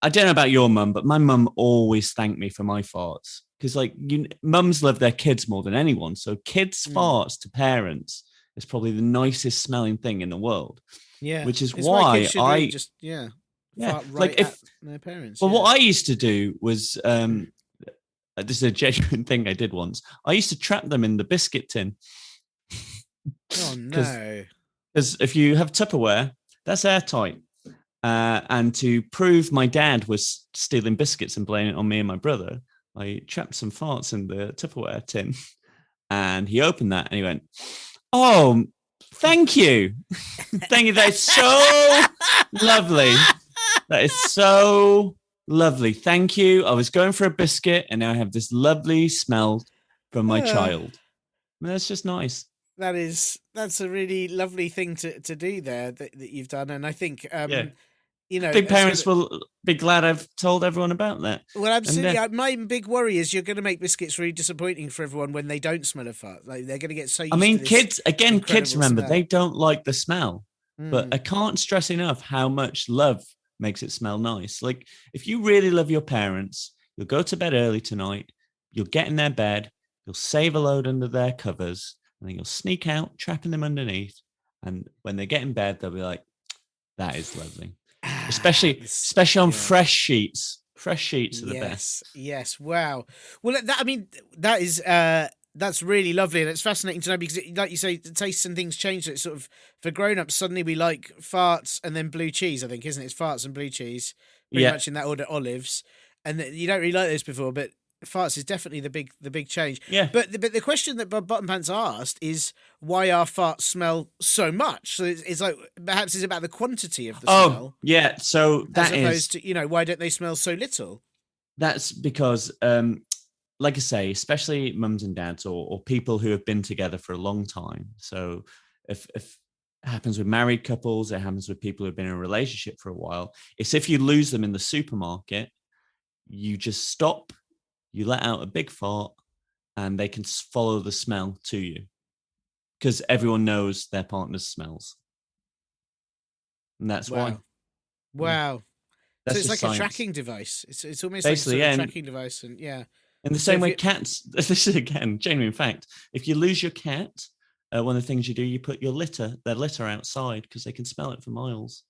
[SPEAKER 3] I don't know about your mum, but my mum always thanked me for my farts. Because like mums love their kids more than anyone. So kids' farts to parents is probably the nicest smelling thing in the world. Yeah. Which is why I
[SPEAKER 1] really just fart right like at their parents.
[SPEAKER 3] Well, what I used to do was this is a genuine thing I did once. I used to trap them in the biscuit tin.
[SPEAKER 1] Oh no.
[SPEAKER 3] Because if you have Tupperware, that's airtight. And to prove my dad was stealing biscuits and blaming it on me and my brother, I trapped some farts in the Tupperware tin. And he opened that and he went, oh, thank you. Thank you. That's so lovely. That is so lovely. Thank you. I was going for a biscuit and now I have this lovely smell from my child. That's just nice.
[SPEAKER 1] That's a really lovely thing to do there that you've done. And I think,
[SPEAKER 3] I think parents will be glad I've told everyone about that.
[SPEAKER 1] Well, absolutely. My big worry is you're going to make biscuits really disappointing for everyone when they don't smell a fart. Like, they're going to get so used to this.
[SPEAKER 3] Kids remember, they don't like the smell. But I can't stress enough how much love makes it smell nice. Like, if you really love your parents, you'll go to bed early tonight, you'll get in their bed, you'll save a load under their covers, and then you'll sneak out, trapping them underneath. And when they get in bed, they'll be like, that is lovely. Especially on fresh sheets. Fresh sheets are the best.
[SPEAKER 1] Yes. Wow. Well, that's really lovely, and it's fascinating to know because, like you say, the tastes and things change. It's sort of for grown-ups. Suddenly, we like farts and then blue cheese. I think, isn't it? It's farts and blue cheese, pretty much in that order. Olives, and you don't really like those before, but farts is definitely the big change.
[SPEAKER 3] Yeah.
[SPEAKER 1] But the question that Bob Button Pants asked is why our farts smell so much. So it's like perhaps it's about the quantity of the smell.
[SPEAKER 3] Oh, yeah. So that
[SPEAKER 1] as opposed to why don't they smell so little?
[SPEAKER 3] That's because like I say, especially mums and dads or people who have been together for a long time. So if it happens with married couples, it happens with people who've been in a relationship for a while. It's if you lose them in the supermarket, you just stop, you let out a big fart, and they can follow the smell to you because everyone knows their partner's smells. And that's why.
[SPEAKER 1] Wow. So
[SPEAKER 3] That's
[SPEAKER 1] it's
[SPEAKER 3] just
[SPEAKER 1] like a
[SPEAKER 3] science.
[SPEAKER 1] tracking device. It's almost
[SPEAKER 3] Basically,
[SPEAKER 1] like a
[SPEAKER 3] yeah.
[SPEAKER 1] tracking device, and yeah.
[SPEAKER 3] In the
[SPEAKER 1] So
[SPEAKER 3] same
[SPEAKER 1] if
[SPEAKER 3] way,
[SPEAKER 1] you-
[SPEAKER 3] cats. This is again genuine fact. If you lose your cat, one of the things you do, you put their litter outside because they can smell it for miles,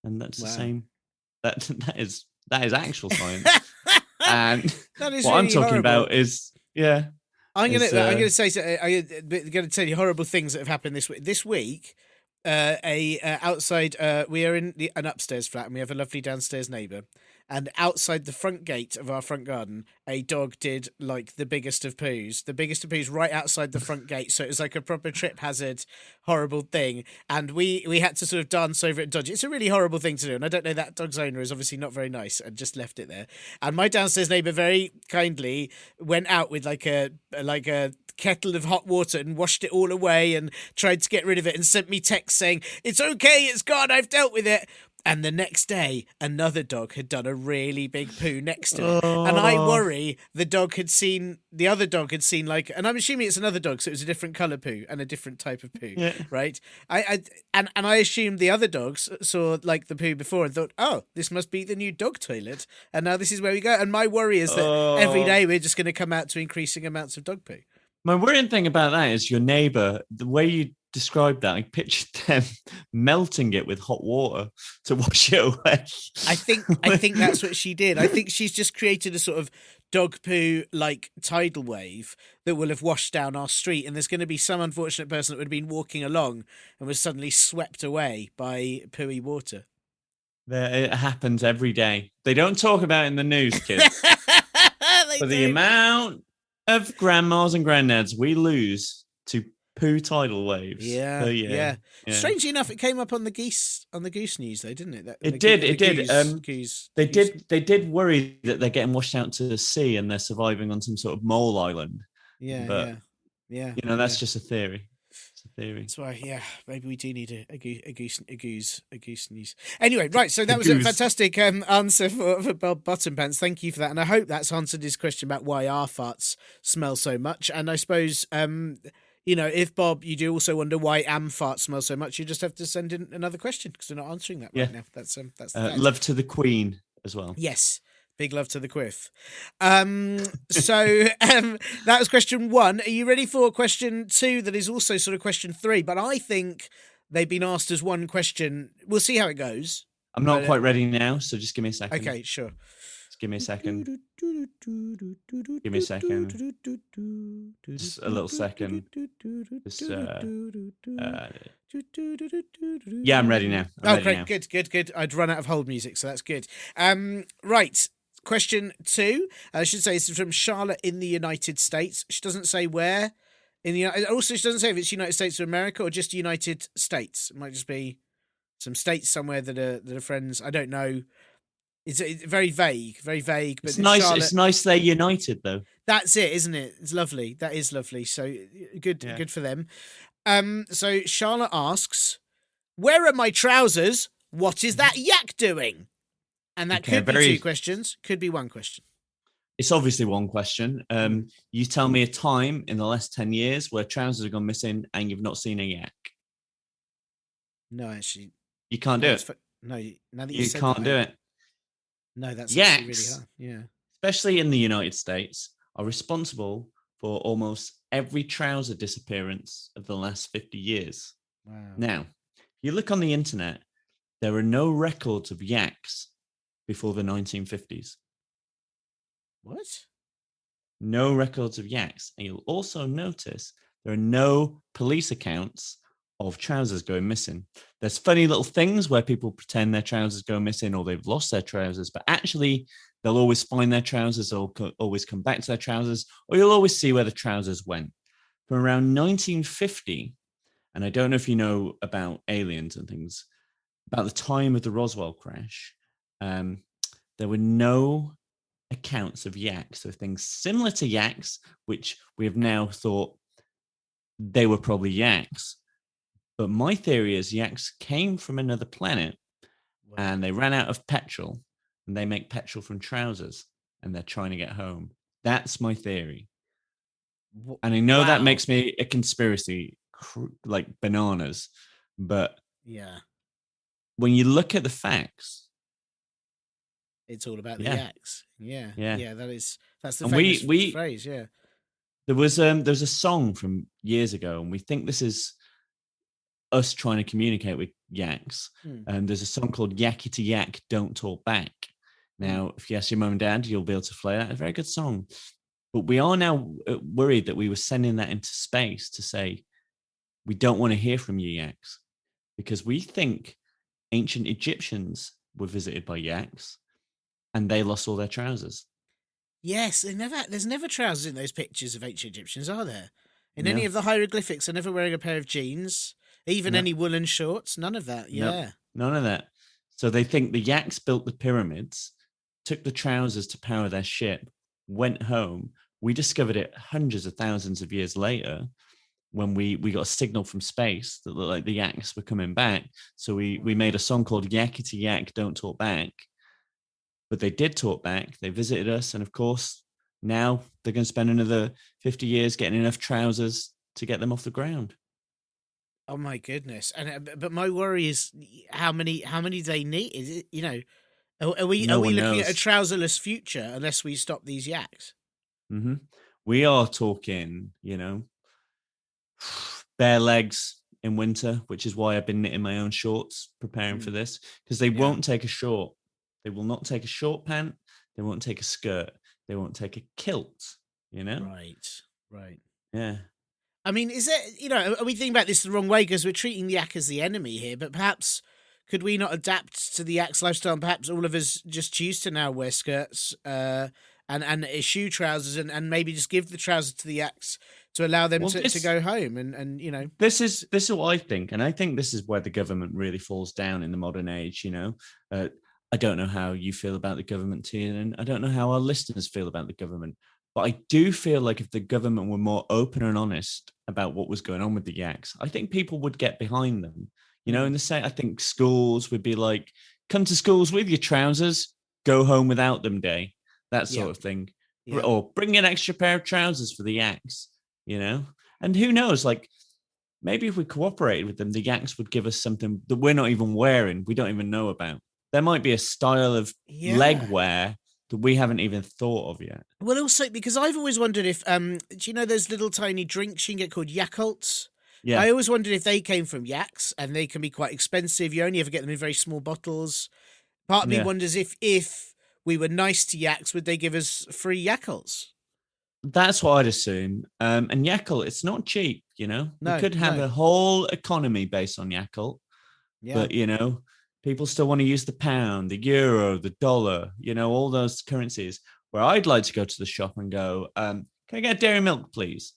[SPEAKER 3] and that's the
[SPEAKER 1] Wow.
[SPEAKER 3] same. That is actual science. And
[SPEAKER 1] That is
[SPEAKER 3] what I'm
[SPEAKER 1] really
[SPEAKER 3] talking
[SPEAKER 1] horrible.
[SPEAKER 3] about is
[SPEAKER 1] I'm gonna say I'm gonna tell you horrible things that have happened this week. This week, outside, we are in an upstairs flat, and we have a lovely downstairs neighbour. And outside the front gate of our front garden, a dog did like the biggest of poos right outside the front gate. So it was like a proper trip hazard, horrible thing. And we had to sort of dance over it and dodge it. It's a really horrible thing to do. And I don't know, that dog's owner is obviously not very nice and just left it there. And my downstairs neighbour very kindly went out with like a kettle of hot water and washed it all away and tried to get rid of it and sent me texts saying, "It's okay, it's gone, I've dealt with it." And the next day, another dog had done a really big poo next to it. And I worry the other dog had seen like, and I'm assuming it's another dog, so it was a different colour poo and a different type of poo, right? And I assumed the other dogs saw like the poo before and thought, oh, this must be the new dog toilet. And now this is where we go. And my worry is that every day we're just going to come out to increasing amounts of dog poo.
[SPEAKER 3] My worrying thing about that is your neighbour, the way you described that, I pictured them melting it with hot water to wash it away.
[SPEAKER 1] I think that's what she did. I think she's just created a sort of dog poo like tidal wave that will have washed down our street, and there's going to be some unfortunate person that would have been walking along and was suddenly swept away by pooey water.
[SPEAKER 3] It happens every day. They don't talk about it in the news, kids. But the amount of grandmas and granddads we lose to poo tidal waves.
[SPEAKER 1] Yeah. Strangely enough, it came up on the goose news, though, didn't it?
[SPEAKER 3] It did. They did worry that they're getting washed out to the sea and they're surviving on some sort of mole island. Yeah. You know, that's just a theory. It's a theory.
[SPEAKER 1] That's why, maybe we do need a goose news. Anyway, right. So that was a fantastic answer for Bob Bottompants. Thank you for that, and I hope that's answered his question about why our farts smell so much. And I suppose, if Bob, you do also wonder why farts smell so much, you just have to send in another question because we're not answering that right now. That's
[SPEAKER 3] love to the Queen as well.
[SPEAKER 1] Yes. Big love to the quiff. So that was question 1. Are you ready for question 2? That is also sort of question 3, but I think they've been asked as one question. We'll see how it goes.
[SPEAKER 3] I'm not quite ready now, so just give me a second.
[SPEAKER 1] Okay, sure.
[SPEAKER 3] Just give me a second. Give me a second. Just a little second. Yeah, I'm ready now.
[SPEAKER 1] Great. Good. I'd run out of hold music, so that's good. Right. Question 2, I should say, is from Charlotte in the United States. She doesn't say where. Also, she doesn't say if it's United States of America or just United States. It might just be some states somewhere that are friends. I don't know. It's very vague. But
[SPEAKER 3] it's nice.
[SPEAKER 1] Charlotte,
[SPEAKER 3] it's nice they're united, though.
[SPEAKER 1] That's it, isn't it? It's lovely. That is lovely. So good for them. So Charlotte asks, "Where are my trousers? What is that yak doing?" And that could be 2 questions. Could be 1 question.
[SPEAKER 3] It's obviously 1 question. You tell me a time in the last 10 years where trousers have gone missing and you've not seen a yak.
[SPEAKER 1] No, actually.
[SPEAKER 3] You can't do it.
[SPEAKER 1] No, now that
[SPEAKER 3] you can't do it.
[SPEAKER 1] No, that's
[SPEAKER 3] yaks,
[SPEAKER 1] really hard. Yeah.
[SPEAKER 3] Especially in the United States, are responsible for almost every trouser disappearance of the last 50 years.
[SPEAKER 1] Wow.
[SPEAKER 3] Now, if you look on the internet, there are no records of yaks before the 1950s.
[SPEAKER 1] What?
[SPEAKER 3] No records of yaks. And you'll also notice there are no police accounts of trousers going missing. There's funny little things where people pretend their trousers go missing or they've lost their trousers, but actually they'll always find their trousers, they'll always come back to their trousers, or you'll always see where the trousers went. From around 1950, and I don't know if you know about aliens and things, about the time of the Roswell crash, there were no accounts of yaks, so things similar to yaks, which we have now thought they were probably yaks. But my theory is yaks came from another planet and they ran out of petrol, and they make petrol from trousers, and they're trying to get home. That's my theory. And I know that makes me a conspiracy like bananas, but
[SPEAKER 1] yeah,
[SPEAKER 3] when you look at the facts,
[SPEAKER 1] it's all about the yaks. Yeah. That's the
[SPEAKER 3] and
[SPEAKER 1] famous phrase. Yeah,
[SPEAKER 3] there's a song from years ago, and we think this is us trying to communicate with yaks. And there's a song called "Yakety Yak, Don't Talk Back." Now, if you ask your mum and dad, you'll be able to play that. A very good song. But we are now worried that we were sending that into space to say, we don't want to hear from you yaks, because we think ancient Egyptians were visited by yaks and they lost all their trousers.
[SPEAKER 1] Yes, there's never trousers in those pictures of ancient Egyptians, are there? In any of the hieroglyphics, they're never wearing a pair of jeans, even any woolen shorts, none of that. Yeah.
[SPEAKER 3] None of that. So they think the yaks built the pyramids, took the trousers to power their ship, went home. We discovered it hundreds of thousands of years later when we got a signal from space that looked like the yaks were coming back. So we made a song called Yakety Yak, Don't Talk Back. But they did talk back. They visited us. And of course, now they're going to spend another 50 years getting enough trousers to get them off the ground.
[SPEAKER 1] Oh my goodness! But my worry is how many they need. Is it, are we looking at a trouserless future unless we stop these yaks?
[SPEAKER 3] Mm-hmm. We are talking, bare legs in winter, which is why I've been knitting my own shorts, preparing for this, because they won't take a short. They will not take a short pant. They won't take a skirt. They won't take a kilt.
[SPEAKER 1] Right.
[SPEAKER 3] Yeah.
[SPEAKER 1] I mean, is it, are we thinking about this the wrong way because we're treating the yak as the enemy here? But perhaps could we not adapt to the yak's lifestyle? And perhaps all of us just choose to now wear skirts and eschew trousers and maybe just give the trousers to the yaks to allow them to go home and.
[SPEAKER 3] This is what I think, and I think this is where the government really falls down in the modern age. I don't know how you feel about the government, Tiernan. I don't know how our listeners feel about the government. But I do feel like if the government were more open and honest about what was going on with the yaks, I think people would get behind them. In the same, I think schools would be like, come to schools with your trousers, go home without them day, that sort of thing. Yeah. Or bring an extra pair of trousers for the yaks, And who knows, like, maybe if we cooperated with them, the yaks would give us something that we're not even wearing, we don't even know about. There might be a style of leg wear that we haven't even thought of yet.
[SPEAKER 1] Well, also, because I've always wondered if, do you know those little tiny drinks you can get called Yakults? Yeah. I always wondered if they came from yaks, and they can be quite expensive. You only ever get them in very small bottles. Part of me wonders if we were nice to yaks, would they give us free Yakults?
[SPEAKER 3] That's what I'd assume. And Yakult, it's not cheap, No, we could have a whole economy based on Yakult. Yeah. But, people still want to use the pound, the euro, the dollar, all those currencies. Where I'd like to go to the shop and go, can I get dairy milk, please?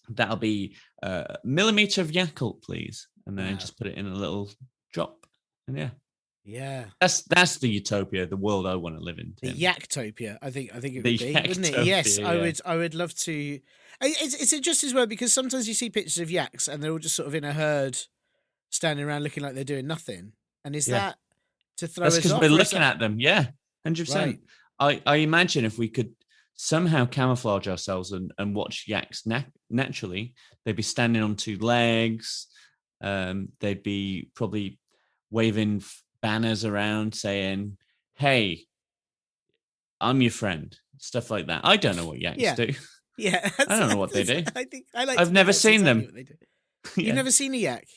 [SPEAKER 3] That'll be a millimeter of Yakult, please. And then I just put it in a little drop. And
[SPEAKER 1] yeah.
[SPEAKER 3] That's the utopia, the world I want to live in.
[SPEAKER 1] The Yaktopia, I think it would be, wouldn't it? Yes, yeah. I would love to. It's interesting as well because sometimes you see pictures of yaks and they're all just sort of in a herd, standing around looking like they're doing nothing. And is that to throw us off?
[SPEAKER 3] That's because we're looking at them. Yeah, 100%. Right. I imagine if we could somehow camouflage ourselves and watch yaks naturally, they'd be standing on two legs. They'd be probably waving banners around saying, "Hey, I'm your friend." Stuff like that. I don't know what yaks do.
[SPEAKER 1] Yeah,
[SPEAKER 3] I don't know what they do.
[SPEAKER 1] I've
[SPEAKER 3] never seen them.
[SPEAKER 1] You've never seen a yak.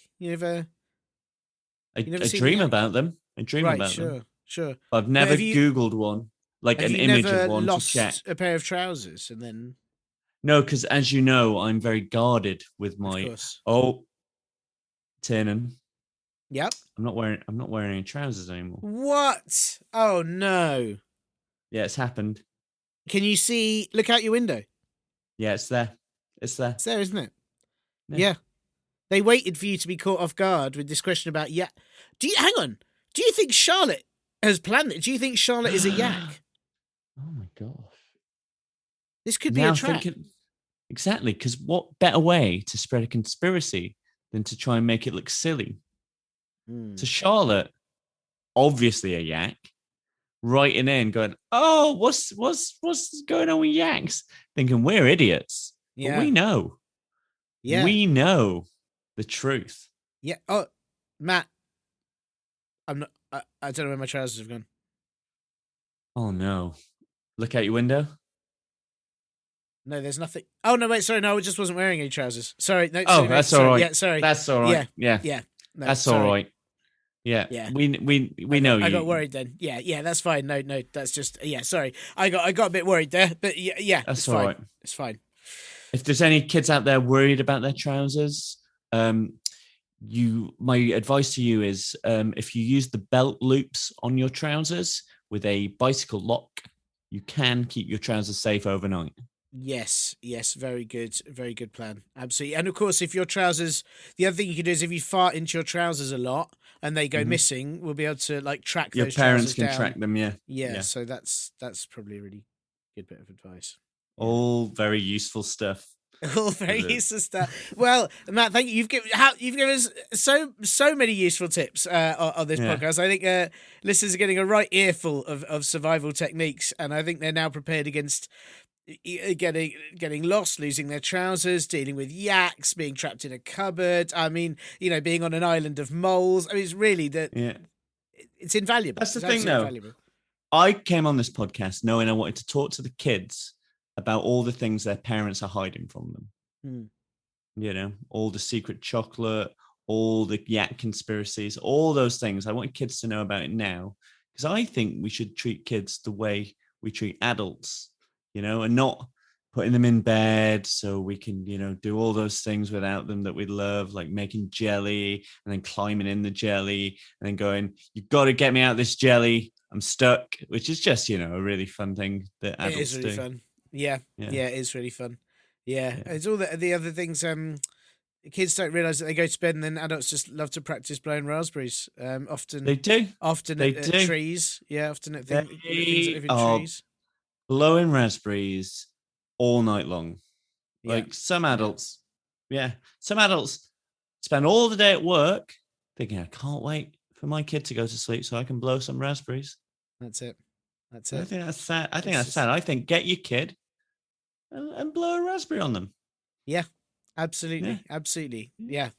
[SPEAKER 3] I dream about them. I dream about them.
[SPEAKER 1] Sure.
[SPEAKER 3] I've never Googled one, like an image of one to check.
[SPEAKER 1] A pair of trousers and then.
[SPEAKER 3] No, because as you know, I'm very guarded with my. Oh, Tiernan.
[SPEAKER 1] Yep.
[SPEAKER 3] I'm not wearing any trousers anymore.
[SPEAKER 1] What? Oh no.
[SPEAKER 3] Yeah, it's happened.
[SPEAKER 1] Can you see? Look out your window.
[SPEAKER 3] Yeah, it's there. It's there.
[SPEAKER 1] It's there, isn't it? Yeah. They waited for you to be caught off guard with this question about yak. Hang on. Do you think Charlotte has planned it? Do you think Charlotte is a yak?
[SPEAKER 3] Oh my
[SPEAKER 2] gosh.
[SPEAKER 1] This could be
[SPEAKER 3] Now
[SPEAKER 1] a trap.
[SPEAKER 3] Exactly, because what better way to spread a conspiracy than to try and make it look silly? So Charlotte, obviously a yak, writing in, going, "Oh, what's going on with yaks?" Thinking we're idiots, but we know, we know the truth.
[SPEAKER 1] Yeah. Oh, Matt, I'm not. I don't know where my trousers have gone.
[SPEAKER 3] Oh no! Look out your window.
[SPEAKER 1] No, there's nothing. Oh no, wait, sorry, no, I just wasn't wearing any trousers. Sorry, no.
[SPEAKER 3] Oh,
[SPEAKER 1] sorry,
[SPEAKER 3] that's
[SPEAKER 1] sorry.
[SPEAKER 3] all right.
[SPEAKER 1] Yeah, sorry.
[SPEAKER 3] That's all right. Yeah.
[SPEAKER 1] No,
[SPEAKER 3] That's
[SPEAKER 1] sorry.
[SPEAKER 3] all right. Yeah.
[SPEAKER 1] Yeah.
[SPEAKER 3] We know you.
[SPEAKER 1] I got worried then. Yeah, that's fine. No, that's just sorry. I got a bit worried there, but yeah,
[SPEAKER 3] That's
[SPEAKER 1] it's
[SPEAKER 3] all
[SPEAKER 1] fine.
[SPEAKER 3] right.
[SPEAKER 1] It's fine.
[SPEAKER 3] If there's any kids out there worried about their trousers, my advice to you is if you use the belt loops on your trousers with a bicycle lock, you can keep your trousers safe overnight.
[SPEAKER 1] Yes, very good plan. Absolutely. And of course, if your trousers, the other thing you can do is if you fart into your trousers a lot and they go missing, we'll be able to like track
[SPEAKER 3] your
[SPEAKER 1] those
[SPEAKER 3] parents
[SPEAKER 1] trousers
[SPEAKER 3] can
[SPEAKER 1] down.
[SPEAKER 3] track them.
[SPEAKER 1] Yeah. So that's probably a really good bit of advice.
[SPEAKER 3] All very useful stuff.
[SPEAKER 1] All very useful stuff. Well, Matt, thank you. You've given us so many useful tips on this podcast. I think listeners are getting a right earful of survival techniques, and I think they're now prepared against getting lost, losing their trousers, dealing with yaks, being trapped in a cupboard. I mean, being on an island of moles. I mean, it's really it's invaluable.
[SPEAKER 3] That's the thing, though. Invaluable. I came on this podcast knowing I wanted to talk to the kids about all the things their parents are hiding from them. All the secret chocolate, all the yak conspiracies, all those things. I want kids to know about it now, because I think we should treat kids the way we treat adults, and not putting them in bed so we can, do all those things without them that we love, like making jelly and then climbing in the jelly and then going, "You've got to get me out of this jelly. I'm stuck," which is just, a really fun thing that adults do.
[SPEAKER 1] It is really fun. Yeah, it is really fun. Yeah. It's all the other things. Kids don't realise that they go to bed, and then adults just love to practice blowing raspberries. Often
[SPEAKER 3] they do.
[SPEAKER 1] Often at trees. Yeah, often at things that live in trees.
[SPEAKER 3] Blowing raspberries all night long.
[SPEAKER 1] Yeah.
[SPEAKER 3] Like some adults. Yeah. Some adults spend all the day at work thinking, "I can't wait for my kid to go to sleep so I can blow some raspberries."
[SPEAKER 1] That's it.
[SPEAKER 3] I think that's sad. I think get your kid and blow a raspberry on them.
[SPEAKER 1] Yeah, absolutely. Absolutely. Yeah.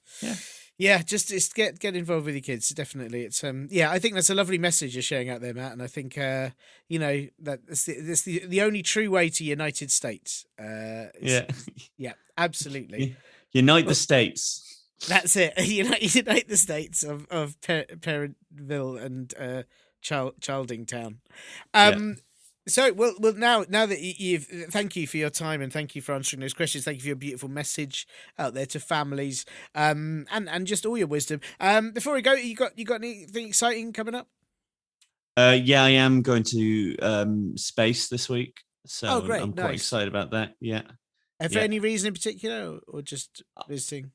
[SPEAKER 1] Just get involved with your kids. Definitely. It's I think that's a lovely message you're sharing out there, Matt. And I think that's the only true way to United States. Yeah, absolutely.
[SPEAKER 3] Unite the states.
[SPEAKER 1] That's it. Unite the states of Parentville and Childingtown. So, well, now that you've, thank you for your time and thank you for answering those questions. Thank you for your beautiful message out there to families, and just all your wisdom. Before we go, you got anything exciting coming up?
[SPEAKER 3] I am going to space this week, so
[SPEAKER 1] great.
[SPEAKER 3] I'm quite excited about that. Yeah.
[SPEAKER 1] For any reason in particular, or just visiting?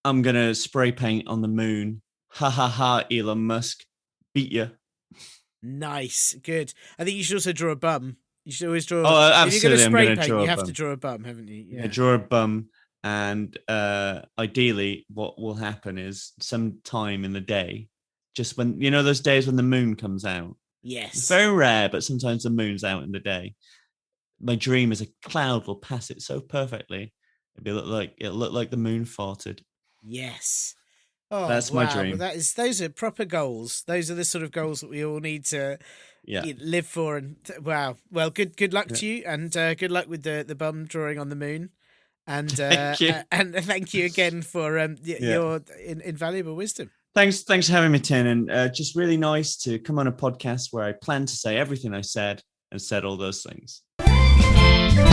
[SPEAKER 3] I'm gonna spray paint on the moon. Ha ha ha! Elon Musk, beat you.
[SPEAKER 1] Nice, good. I think you should also draw a bum. You should always draw.
[SPEAKER 3] Oh, absolutely!
[SPEAKER 1] If you're going to spray paint, you have to draw a bum, haven't you?
[SPEAKER 3] Yeah. Draw a bum, and ideally, what will happen is sometime in the day, just when those days when the moon comes out.
[SPEAKER 1] Yes,
[SPEAKER 3] it's very rare, but sometimes the moon's out in the day. My dream is a cloud will pass it so perfectly, it'll look like the moon farted.
[SPEAKER 1] Yes. Oh,
[SPEAKER 3] that's my dream.
[SPEAKER 1] Those are proper goals. Those are the sort of goals that we all need to live for. And wow. Well, good luck to you, and good luck with the bum drawing on the moon. And
[SPEAKER 3] thank you.
[SPEAKER 1] And thank you again for your invaluable wisdom.
[SPEAKER 3] Thanks for having me, Tiernan. Just really nice to come on a podcast where I plan to say everything I said and said all those things.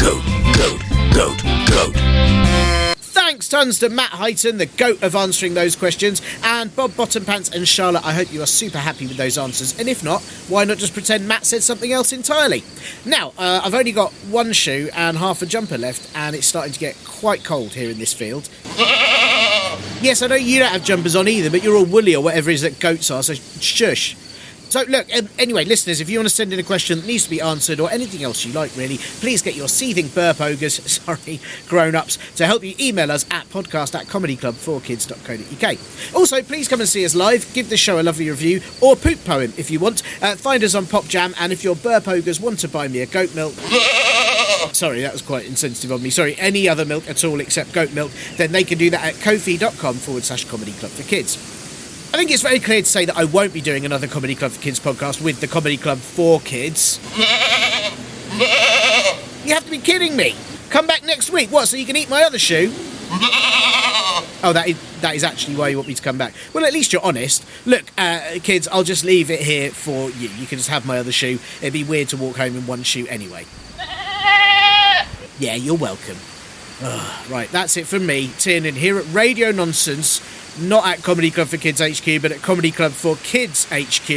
[SPEAKER 3] Goat.
[SPEAKER 1] Thanks tons to Matt Highton, the goat of answering those questions, and Bob Bottompants and Charlotte. I hope you are super happy with those answers, and if not, why not just pretend Matt said something else entirely? Now, I've only got one shoe and half a jumper left, and it's starting to get quite cold here in this field. Yes, I know you don't have jumpers on either, but you're all woolly or whatever it is that goats are, so shush. So look, anyway, listeners, if you want to send in a question that needs to be answered or anything else you like, really, please get your seething burp ogres, grown-ups, to help you email us at podcast@comedyclub4kids.co.uk. Also, please come and see us live, give the show a lovely review, or poop poem if you want. Find us on PopJam, and if your burp ogres want to buy me a goat milk... Sorry, that was quite insensitive of me. Sorry, any other milk at all except goat milk, then they can do that at ko-fi.com/Comedy Club for Kids. I think it's very clear to say that I won't be doing another Comedy Club for Kids podcast with the Comedy Club for Kids. You have to be kidding me. Come back next week. What, so you can eat my other shoe? Oh, that is actually why you want me to come back. Well, at least you're honest. Look, kids, I'll just leave it here for you. You can just have my other shoe. It'd be weird to walk home in one shoe anyway. Yeah, you're welcome. Right, that's it from me, Tiernan, here at Radio Nonsense. Not at Comedy Club for Kids HQ, but at Comedy Club for Kids HQ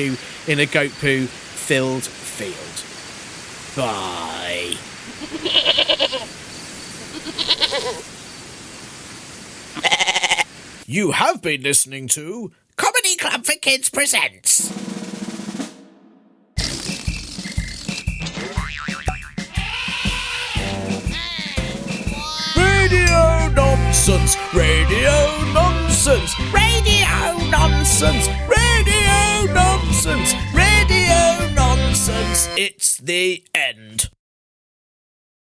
[SPEAKER 1] in a goat poo filled field. Bye. You have been listening to Comedy Club for Kids Presents. Radio Nonsense, Radio Nonsense, Radio Nonsense, Radio Nonsense, Radio Nonsense. It's the end.